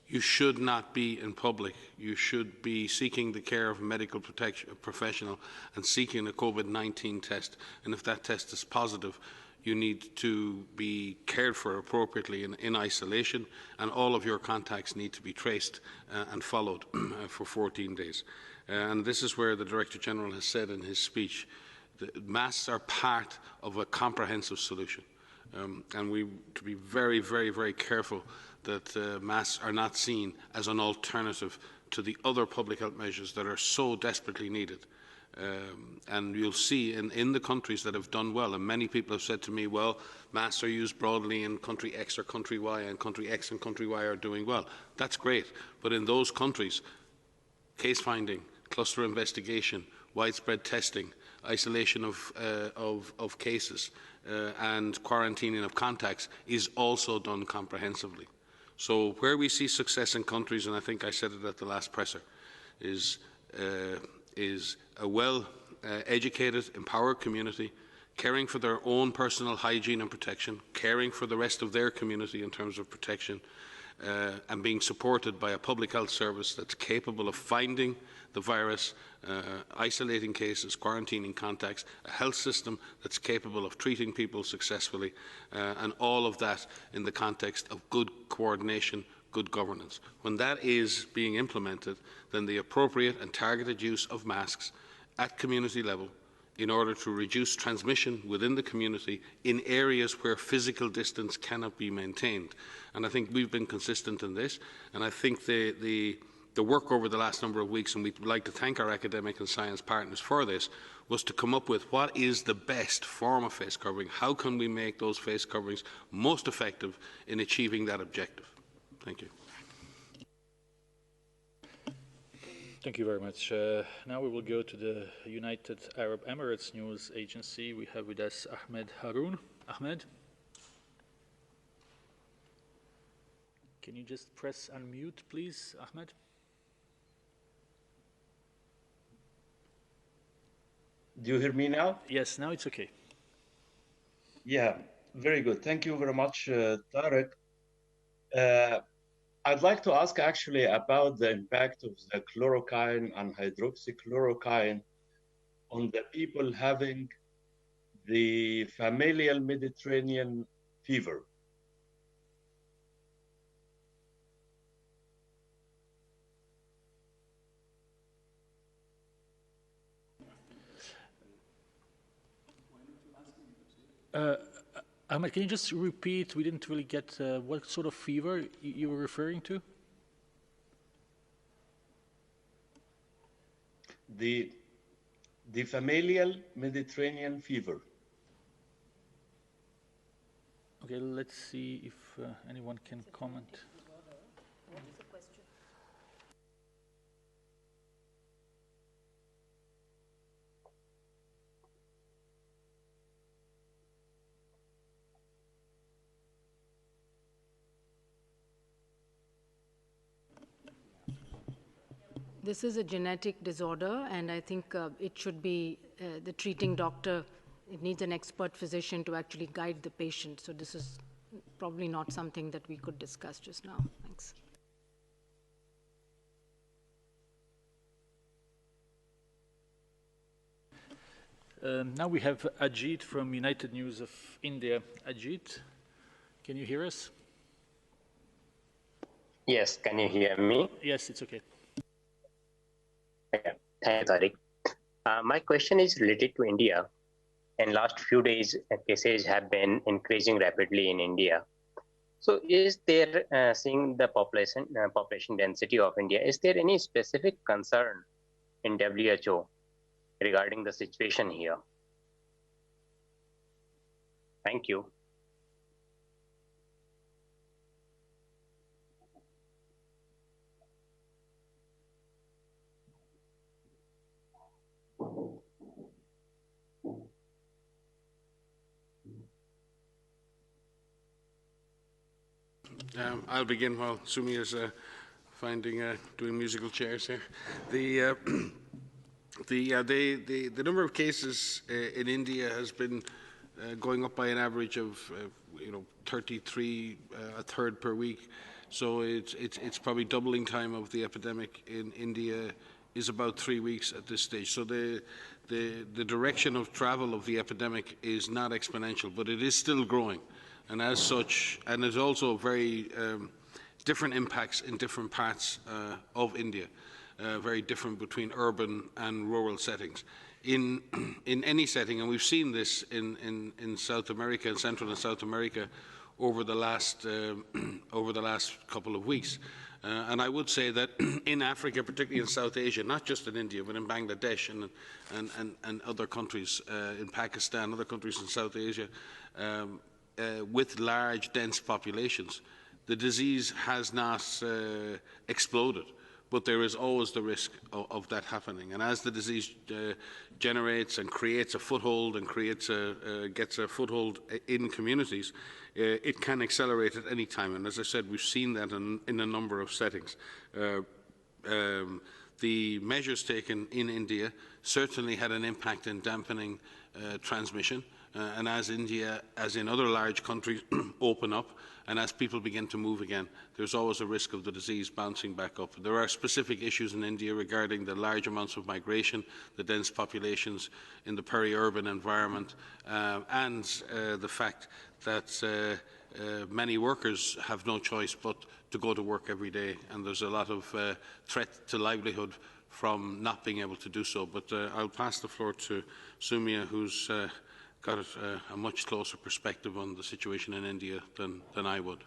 you should not be in public. You should be seeking the care of a medical professional and seeking a COVID-19 test. And if that test is positive, you need to be cared for appropriately in isolation, and all of your contacts need to be traced and followed for 14 days. And this is where the Director General has said in his speech that masks are part of a comprehensive solution. And we to be very, very, very careful that masks are not seen as an alternative to the other public health measures that are so desperately needed. And you'll see in the countries that have done well, and many people have said to me, well, masks are used broadly in country X or country Y, and country X and country Y are doing well. That's great. But in those countries, case finding, cluster investigation, widespread testing, isolation of cases, and quarantining of contacts is also done comprehensively. So where we see success in countries, and I think I said it at the last presser, is a well-educated, empowered community, caring for their own personal hygiene and protection, caring for the rest of their community in terms of protection, and being supported by a public health service that's capable of finding the virus, isolating cases, quarantining contacts, a health system that's capable of treating people successfully, and all of that in the context of good coordination, good governance. When that is being implemented, then the appropriate and targeted use of masks at community level in order to reduce transmission within the community in areas where physical distance cannot be maintained. And I think we've been consistent in this, and I think the work over the last number of weeks, and we'd like to thank our academic and science partners for this, was to come up with what is the best form of face covering, how can we make those face coverings most effective in achieving that objective. Thank you. Thank you very much. Now we will go to the United Arab Emirates News Agency. We have with us Ahmed Haroun. Ahmed? Can you just press unmute, please, Ahmed? Do you hear me now? Yes, now it's okay. Yeah, very good. Thank you very much, Tarek. I'd like to ask actually about the impact of the chloroquine and hydroxychloroquine on the people having the familial Mediterranean fever. Ahmed, can you just repeat? We didn't really get what sort of fever you were referring to? The familial Mediterranean fever. Okay, let's see if anyone can comment. This is a genetic disorder, and I think it should be the treating doctor. It needs an expert physician to actually guide the patient. So this is probably not something that we could discuss just now. Thanks. Now we have Ajit from United News of India. Ajit, can you hear us? Yes, can you hear me? Yes, it's okay. Okay. Thank you, Tariq. My question is related to India. In last few days, cases have been increasing rapidly in India. So is there, seeing the population density of India, is there any specific concern in WHO regarding the situation here? Thank you. I'll begin while Sumi is doing musical chairs here. The number of cases in India has been going up by an average of 33, a third per week. So it's probably doubling time of the epidemic in India is about 3 weeks at this stage. So the direction of travel of the epidemic is not exponential, but it is still growing. And as such, and there's also very different impacts in different parts of India, very different between urban and rural settings. In any setting, and we've seen this in South America, in Central and South America, over the last couple of weeks. And I would say that in Africa, particularly in South Asia, not just in India, but in Bangladesh and other countries, in Pakistan, other countries in South Asia, with large, dense populations, the disease has not exploded, but there is always the risk of that happening. And as the disease generates and creates a foothold and gets a foothold in communities, it can accelerate at any time. And as I said, we've seen that in a number of settings. The measures taken in India certainly had an impact in dampening transmission. And as India, as in other large countries, open up, and as people begin to move again, there's always a risk of the disease bouncing back up. There are specific issues in India regarding the large amounts of migration, the dense populations in the peri-urban environment, and the fact that many workers have no choice but to go to work every day, and there's a lot of threat to livelihood from not being able to do so. But I'll pass the floor to Sumia, who's got a much closer perspective on the situation in India than I would.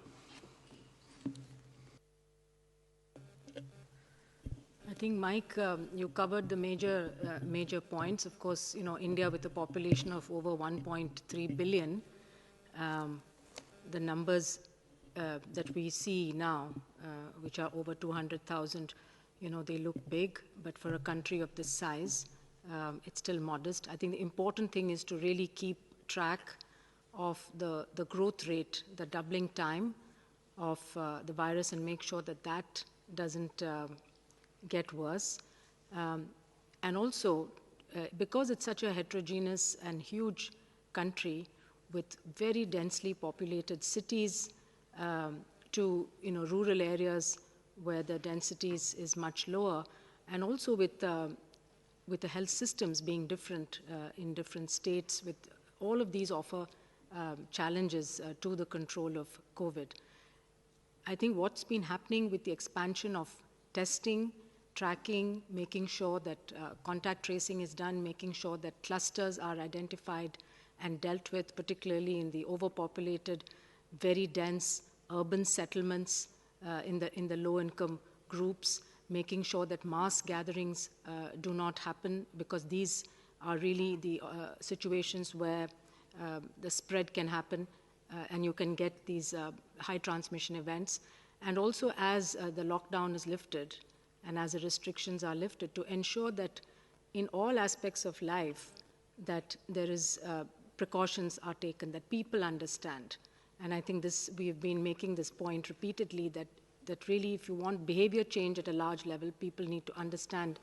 I think, Mike, you covered the major points. Of course, India with a population of over 1.3 billion, the numbers that we see now, which are over 200,000, they look big, but for a country of this size, it's still modest. I think the important thing is to really keep track of the growth rate, the doubling time of the virus, and make sure that doesn't get worse. And also, because it's such a heterogeneous and huge country with very densely populated cities to rural areas where the density is much lower, and also with the health systems being different in different states, with all of these offer challenges to the control of COVID. I think what's been happening with the expansion of testing, tracking, making sure that contact tracing is done, making sure that clusters are identified and dealt with, particularly in the overpopulated, very dense urban settlements in the low-income groups, making sure that mass gatherings do not happen, because these are really the situations where the spread can happen and you can get these high transmission events. And also as the lockdown is lifted and as the restrictions are lifted, to ensure that in all aspects of life that there is precautions are taken, that people understand. And I think this, we've been making this point repeatedly, that really if you want behavior change at a large level, people need to understand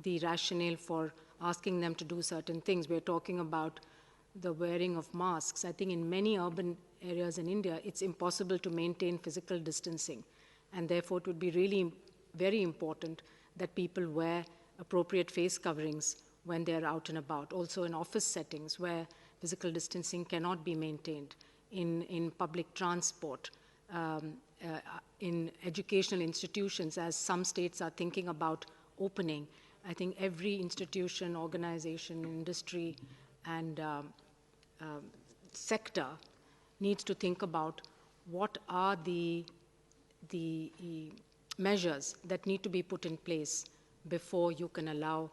the rationale for asking them to do certain things. We're talking about the wearing of masks. I think in many urban areas in India, it's impossible to maintain physical distancing. And therefore, it would be really very important that people wear appropriate face coverings when they're out and about. Also in office settings where physical distancing cannot be maintained, in public transport, in educational institutions, as some states are thinking about opening. I think every institution, organization, industry, and sector needs to think about what are the measures that need to be put in place before you can allow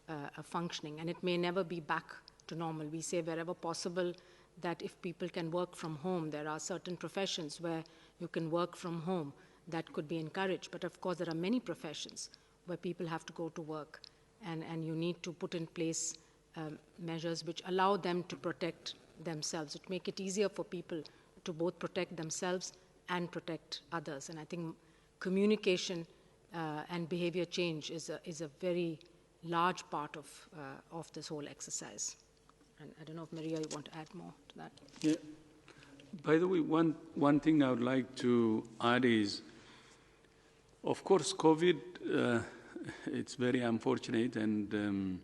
a functioning. And it may never be back to normal. We say wherever possible that if people can work from home, there are certain professions where you can work from home, that could be encouraged. But of course, there are many professions where people have to go to work, and you need to put in place measures which allow them to protect themselves, which make it easier for people to both protect themselves and protect others. And I think communication and behavior change is a very large part of this whole exercise. And I don't know if Maria, you want to add more to that? Yeah. By the way, one thing I would like to add is, of course, COVID, it's very unfortunate, and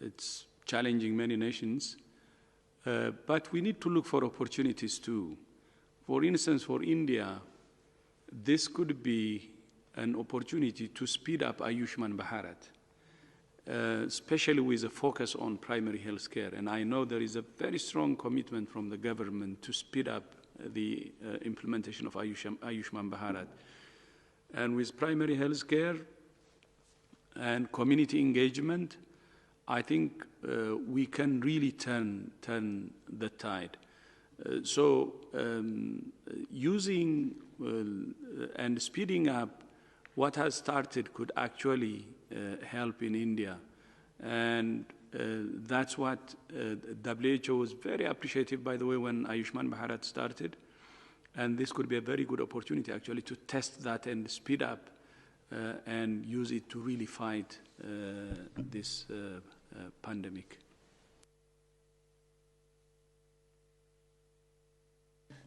it's challenging many nations. But we need to look for opportunities too. For instance, for India, this could be an opportunity to speed up Ayushman Bharat, especially with a focus on primary health care. And I know there is a very strong commitment from the government to speed up the implementation of Ayushman Bharat. And with primary health care and community engagement, I think we can really turn the tide. So using and speeding up what has started could actually help in India. And that's what WHO was very appreciative, by the way, when Ayushman Bharat started. And this could be a very good opportunity, actually, to test that and speed up and use it to really fight this pandemic.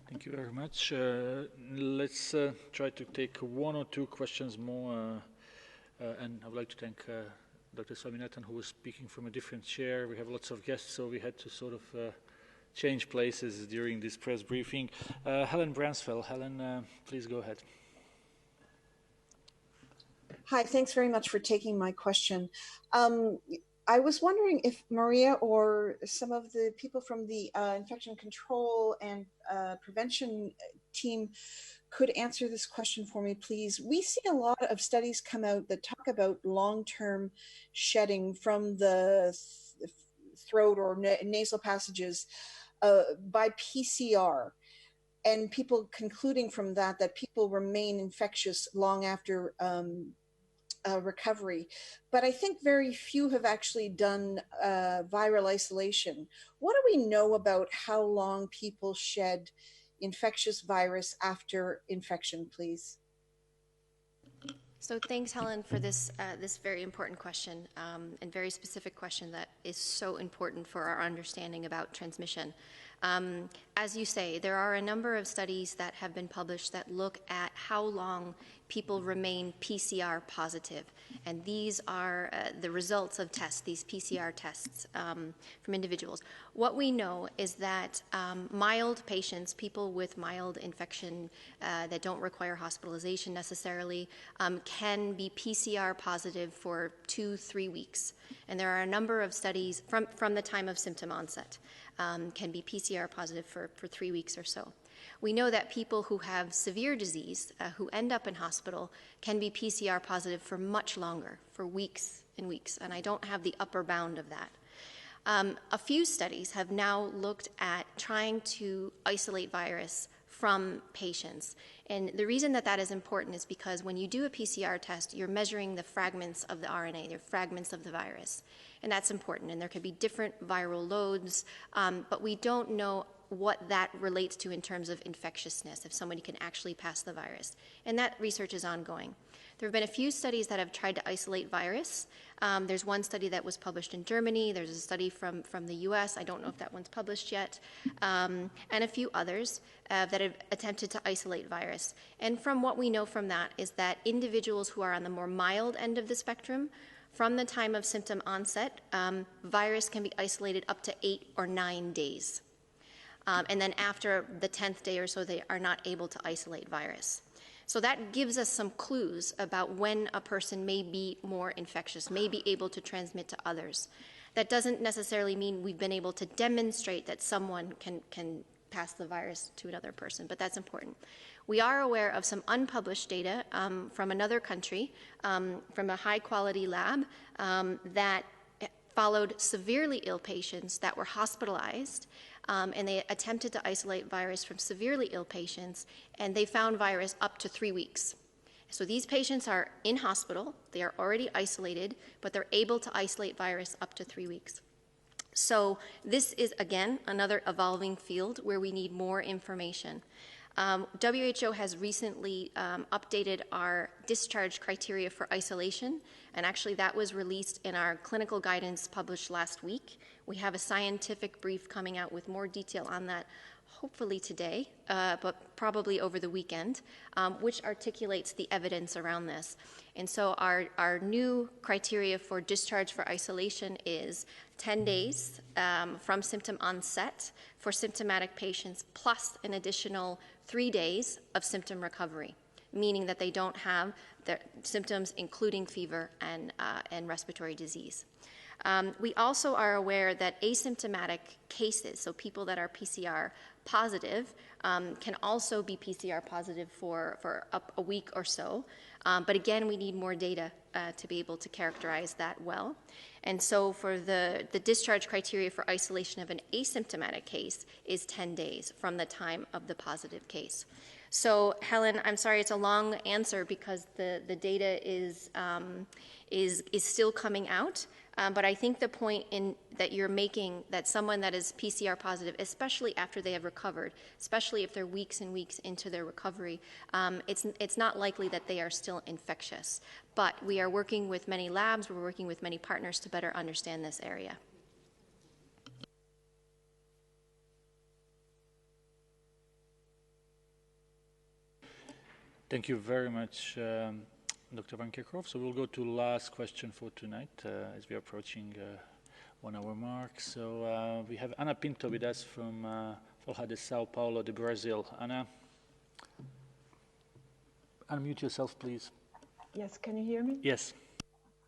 Thank you very much. Let's try to take one or two questions more. And I would like to thank Dr. Swaminathan, who was speaking from a different chair. We have lots of guests, so we had to sort of change places during this press briefing. Helen Bransfeld. Helen, please go ahead. Hi, thanks very much for taking my question. I was wondering if Maria or some of the people from the infection control and prevention team could answer this question for me, please. We see a lot of studies come out that talk about long-term shedding from the throat or nasal passages by PCR, and people concluding from that people remain infectious long after recovery. But I think very few have actually done viral isolation. What do we know about how long people shed infectious virus after infection, please? So thanks, Helen, for this very important question and very specific question that is so important for our understanding about transmission. As you say, there are a number of studies that have been published that look at how long people remain PCR positive. And these are the results of tests, these PCR tests from individuals. What we know is that mild patients, people with mild infection that don't require hospitalization necessarily, can be PCR positive for 2-3 weeks. And there are a number of studies from the time of symptom onset can be PCR positive for 3 weeks or so. We know that people who have severe disease, who end up in hospital, can be PCR positive for much longer, for weeks and weeks, and I don't have the upper bound of that. A few studies have now looked at trying to isolate virus from patients. And the reason that that is important is because when you do a PCR test, you're measuring the fragments of the RNA, the fragments of the virus. And that's important, and there could be different viral loads, but we don't know what that relates to in terms of infectiousness, if somebody can actually pass the virus. And that research is ongoing. There have been a few studies that have tried to isolate virus. There's one study that was published in Germany. There's a study from the US. I don't know if that one's published yet. And a few others that have attempted to isolate virus. And from what we know from that is that individuals who are on the more mild end of the spectrum, from the time of symptom onset, virus can be isolated up to 8 or 9 days. And then after the 10th day or so, they are not able to isolate virus. So that gives us some clues about when a person may be more infectious, may be able to transmit to others. That doesn't necessarily mean we've been able to demonstrate that someone can pass the virus to another person, but that's important. We are aware of some unpublished data from another country, from a high-quality lab, that followed severely ill patients that were hospitalized, and they attempted to isolate virus from severely ill patients, and they found virus up to 3 weeks. So these patients are in hospital, they are already isolated, but they're able to isolate virus up to 3 weeks. So this is, again, another evolving field where we need more information. WHO has recently updated our discharge criteria for isolation, and actually that was released in our clinical guidance published last week. We have a scientific brief coming out with more detail on that, hopefully today, but probably over the weekend, which articulates the evidence around this. And so our new criteria for discharge for isolation is 10 days from symptom onset for symptomatic patients, plus an additional 3 days of symptom recovery, meaning that they don't have the symptoms including fever and respiratory disease. We also are aware that asymptomatic cases, so people that are PCR positive, can also be PCR positive for up a week or so. But again, we need more data to be able to characterize that well. And so for the discharge criteria for isolation of an asymptomatic case is 10 days from the time of the positive case. So Helen, I'm sorry, it's a long answer because the data is still coming out. But I think the point that you're making, that someone that is PCR positive, especially after they have recovered, especially if they're weeks and weeks into their recovery, it's not likely that they are still infectious. But we are working with many labs, we're working with many partners to better understand this area. Thank you very much, Dr. Van Kerkhove. So we'll go to last question for tonight as we're approaching 1 hour mark. So we have Ana Pinto with us from Folha de Sao Paulo de Brazil. Ana, unmute yourself, please. Yes, can you hear me? Yes.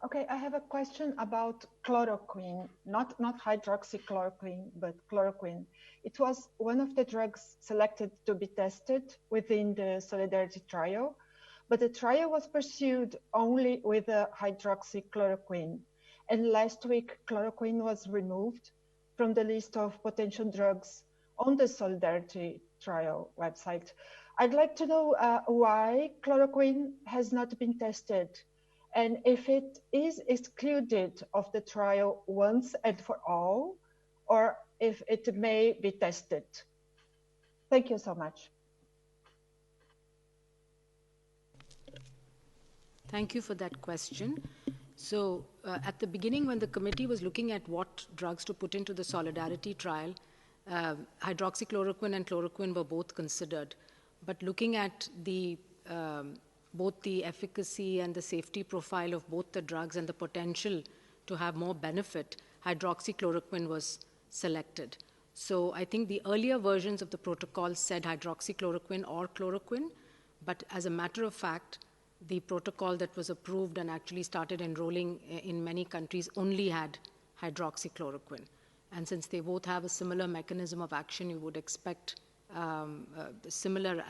Okay, I have a question about chloroquine, not hydroxychloroquine, but chloroquine. It was one of the drugs selected to be tested within the Solidarity trial, but the trial was pursued only with hydroxychloroquine. And last week, chloroquine was removed from the list of potential drugs on the Solidarity trial website. I'd like to know why chloroquine has not been tested, and if it is excluded of the trial once and for all, or if it may be tested. Thank you so much. Thank you for that question. So at the beginning, when the committee was looking at what drugs to put into the Solidarity trial, hydroxychloroquine and chloroquine were both considered. But looking at the both the efficacy and the safety profile of both the drugs and the potential to have more benefit, hydroxychloroquine was selected. So I think the earlier versions of the protocol said hydroxychloroquine or chloroquine, but as a matter of fact, the protocol that was approved and actually started enrolling in many countries only had hydroxychloroquine. And since they both have a similar mechanism of action, you would expect similar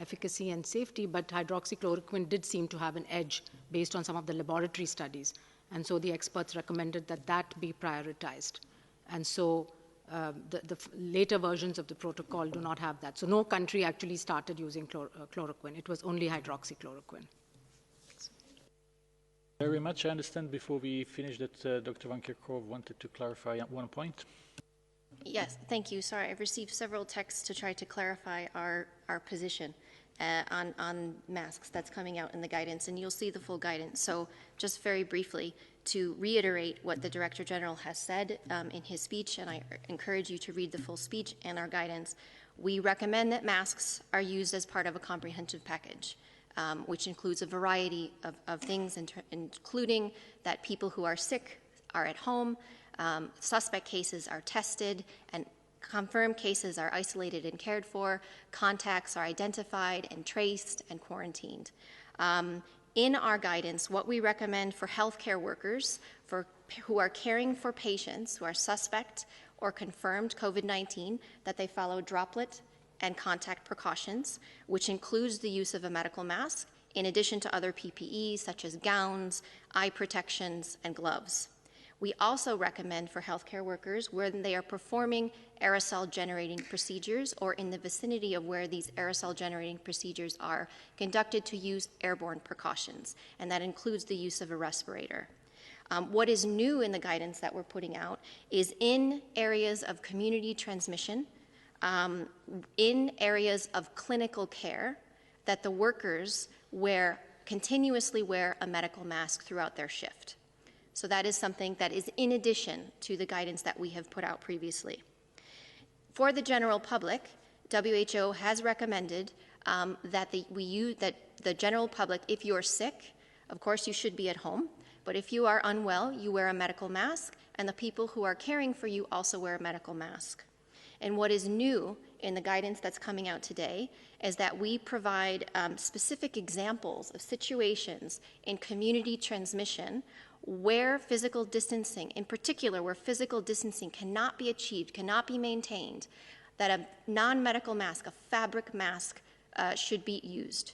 efficacy and safety, but hydroxychloroquine did seem to have an edge based on some of the laboratory studies. And so the experts recommended that that be prioritized. And so the later versions of the protocol do not have that. So no country actually started using chloroquine. It was only hydroxychloroquine. Very much. I understand before we finish that Dr. Van Kerkhove wanted to clarify one point. Yes, thank you. Sorry, I've received several texts to try to clarify our position on masks that's coming out in the guidance, and you'll see the full guidance. So just very briefly, to reiterate what the Director General has said in his speech, and I encourage you to read the full speech and our guidance, we recommend that masks are used as part of a comprehensive package, which includes a variety of things, including that people who are sick are at home, suspect cases are tested, and confirmed cases are isolated and cared for, contacts are identified and traced and quarantined. In our guidance, what we recommend for healthcare workers who are caring for patients who are suspect or confirmed COVID-19, that they follow droplet and contact precautions, which includes the use of a medical mask, in addition to other PPE such as gowns, eye protections, and gloves. We also recommend for healthcare workers when they are performing aerosol-generating procedures or in the vicinity of where these aerosol-generating procedures are conducted to use airborne precautions, and that includes the use of a respirator. What is new in the guidance that we're putting out is in areas of community transmission, in areas of clinical care, that the workers continuously wear a medical mask throughout their shift. So that is something that is in addition to the guidance that we have put out previously. For the general public, WHO has recommended that the general public, if you're sick, of course you should be at home, but if you are unwell, you wear a medical mask, and the people who are caring for you also wear a medical mask. And what is new in the guidance that's coming out today is that we provide specific examples of situations in community transmission where physical distancing, in particular where physical distancing cannot be achieved, cannot be maintained, that a non-medical mask, a fabric mask, should be used.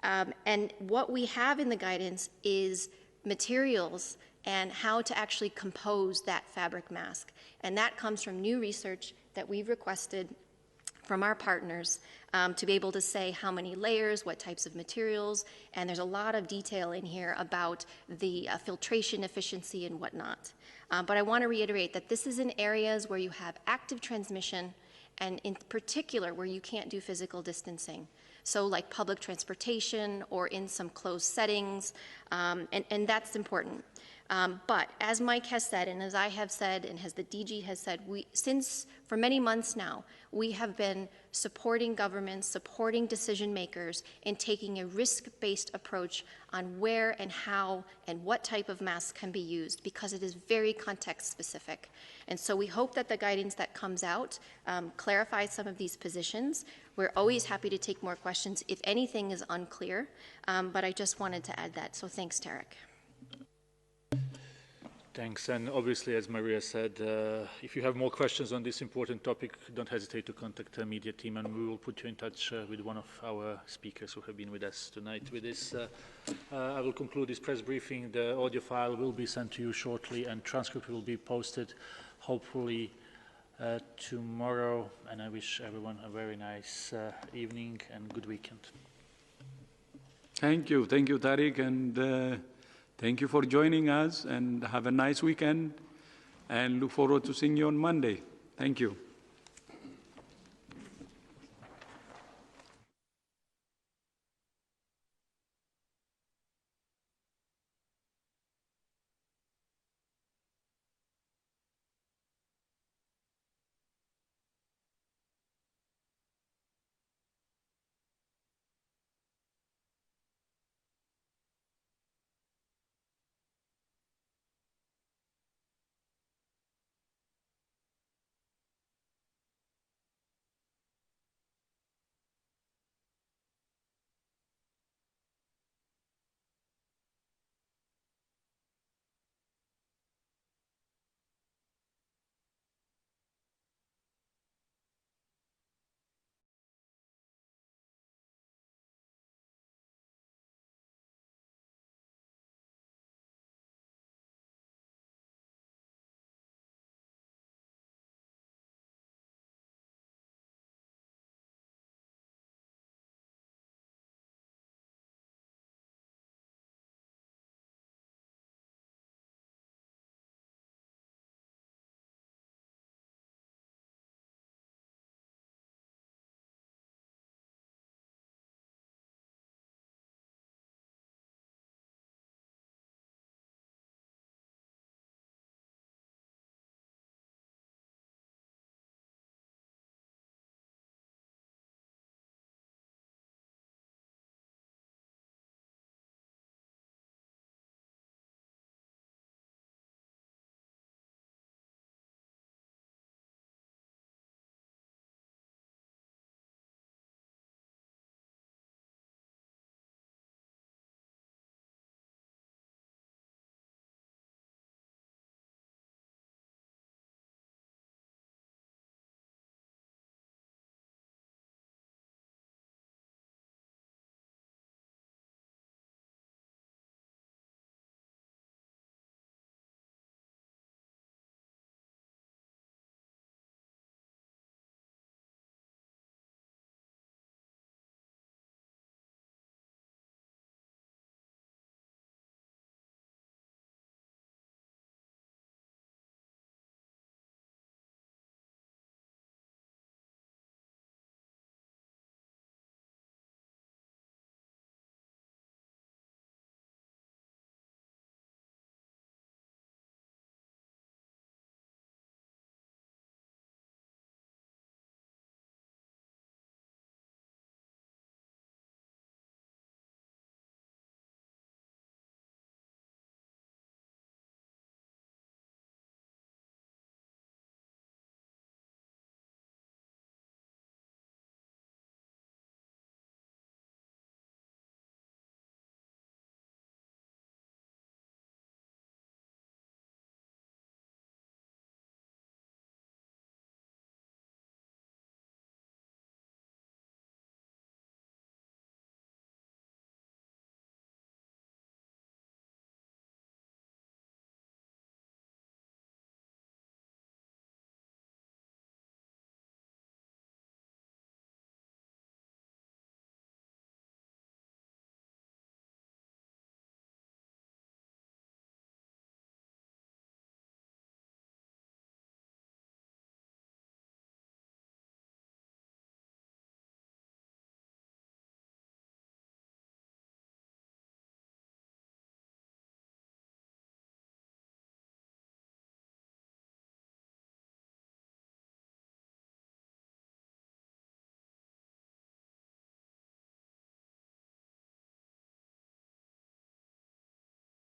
And what we have in the guidance is materials and how to actually compose that fabric mask. And that comes from new research that we've requested from our partners to be able to say how many layers, what types of materials, and there's a lot of detail in here about the filtration efficiency and whatnot. But I want to reiterate that this is in areas where you have active transmission and in particular where you can't do physical distancing. So like public transportation or in some closed settings, and that's important. But as Mike has said, and as I have said, and as the DG has said, since for many months now, we have been supporting governments, supporting decision makers in taking a risk-based approach on where and how and what type of masks can be used, because it is very context specific. And so we hope that the guidance that comes out clarifies some of these positions. We're always happy to take more questions if anything is unclear, but I just wanted to add that. So thanks, Tarek. Thanks. And obviously, as Maria said, if you have more questions on this important topic, don't hesitate to contact the media team, and we will put you in touch with one of our speakers who have been with us tonight. With this, I will conclude this press briefing. The audio file will be sent to you shortly, and transcript will be posted, hopefully, tomorrow. And I wish everyone a very nice evening and good weekend. Thank you, Tariq, and thank you for joining us, and have a nice weekend, and look forward to seeing you on Monday. Thank you.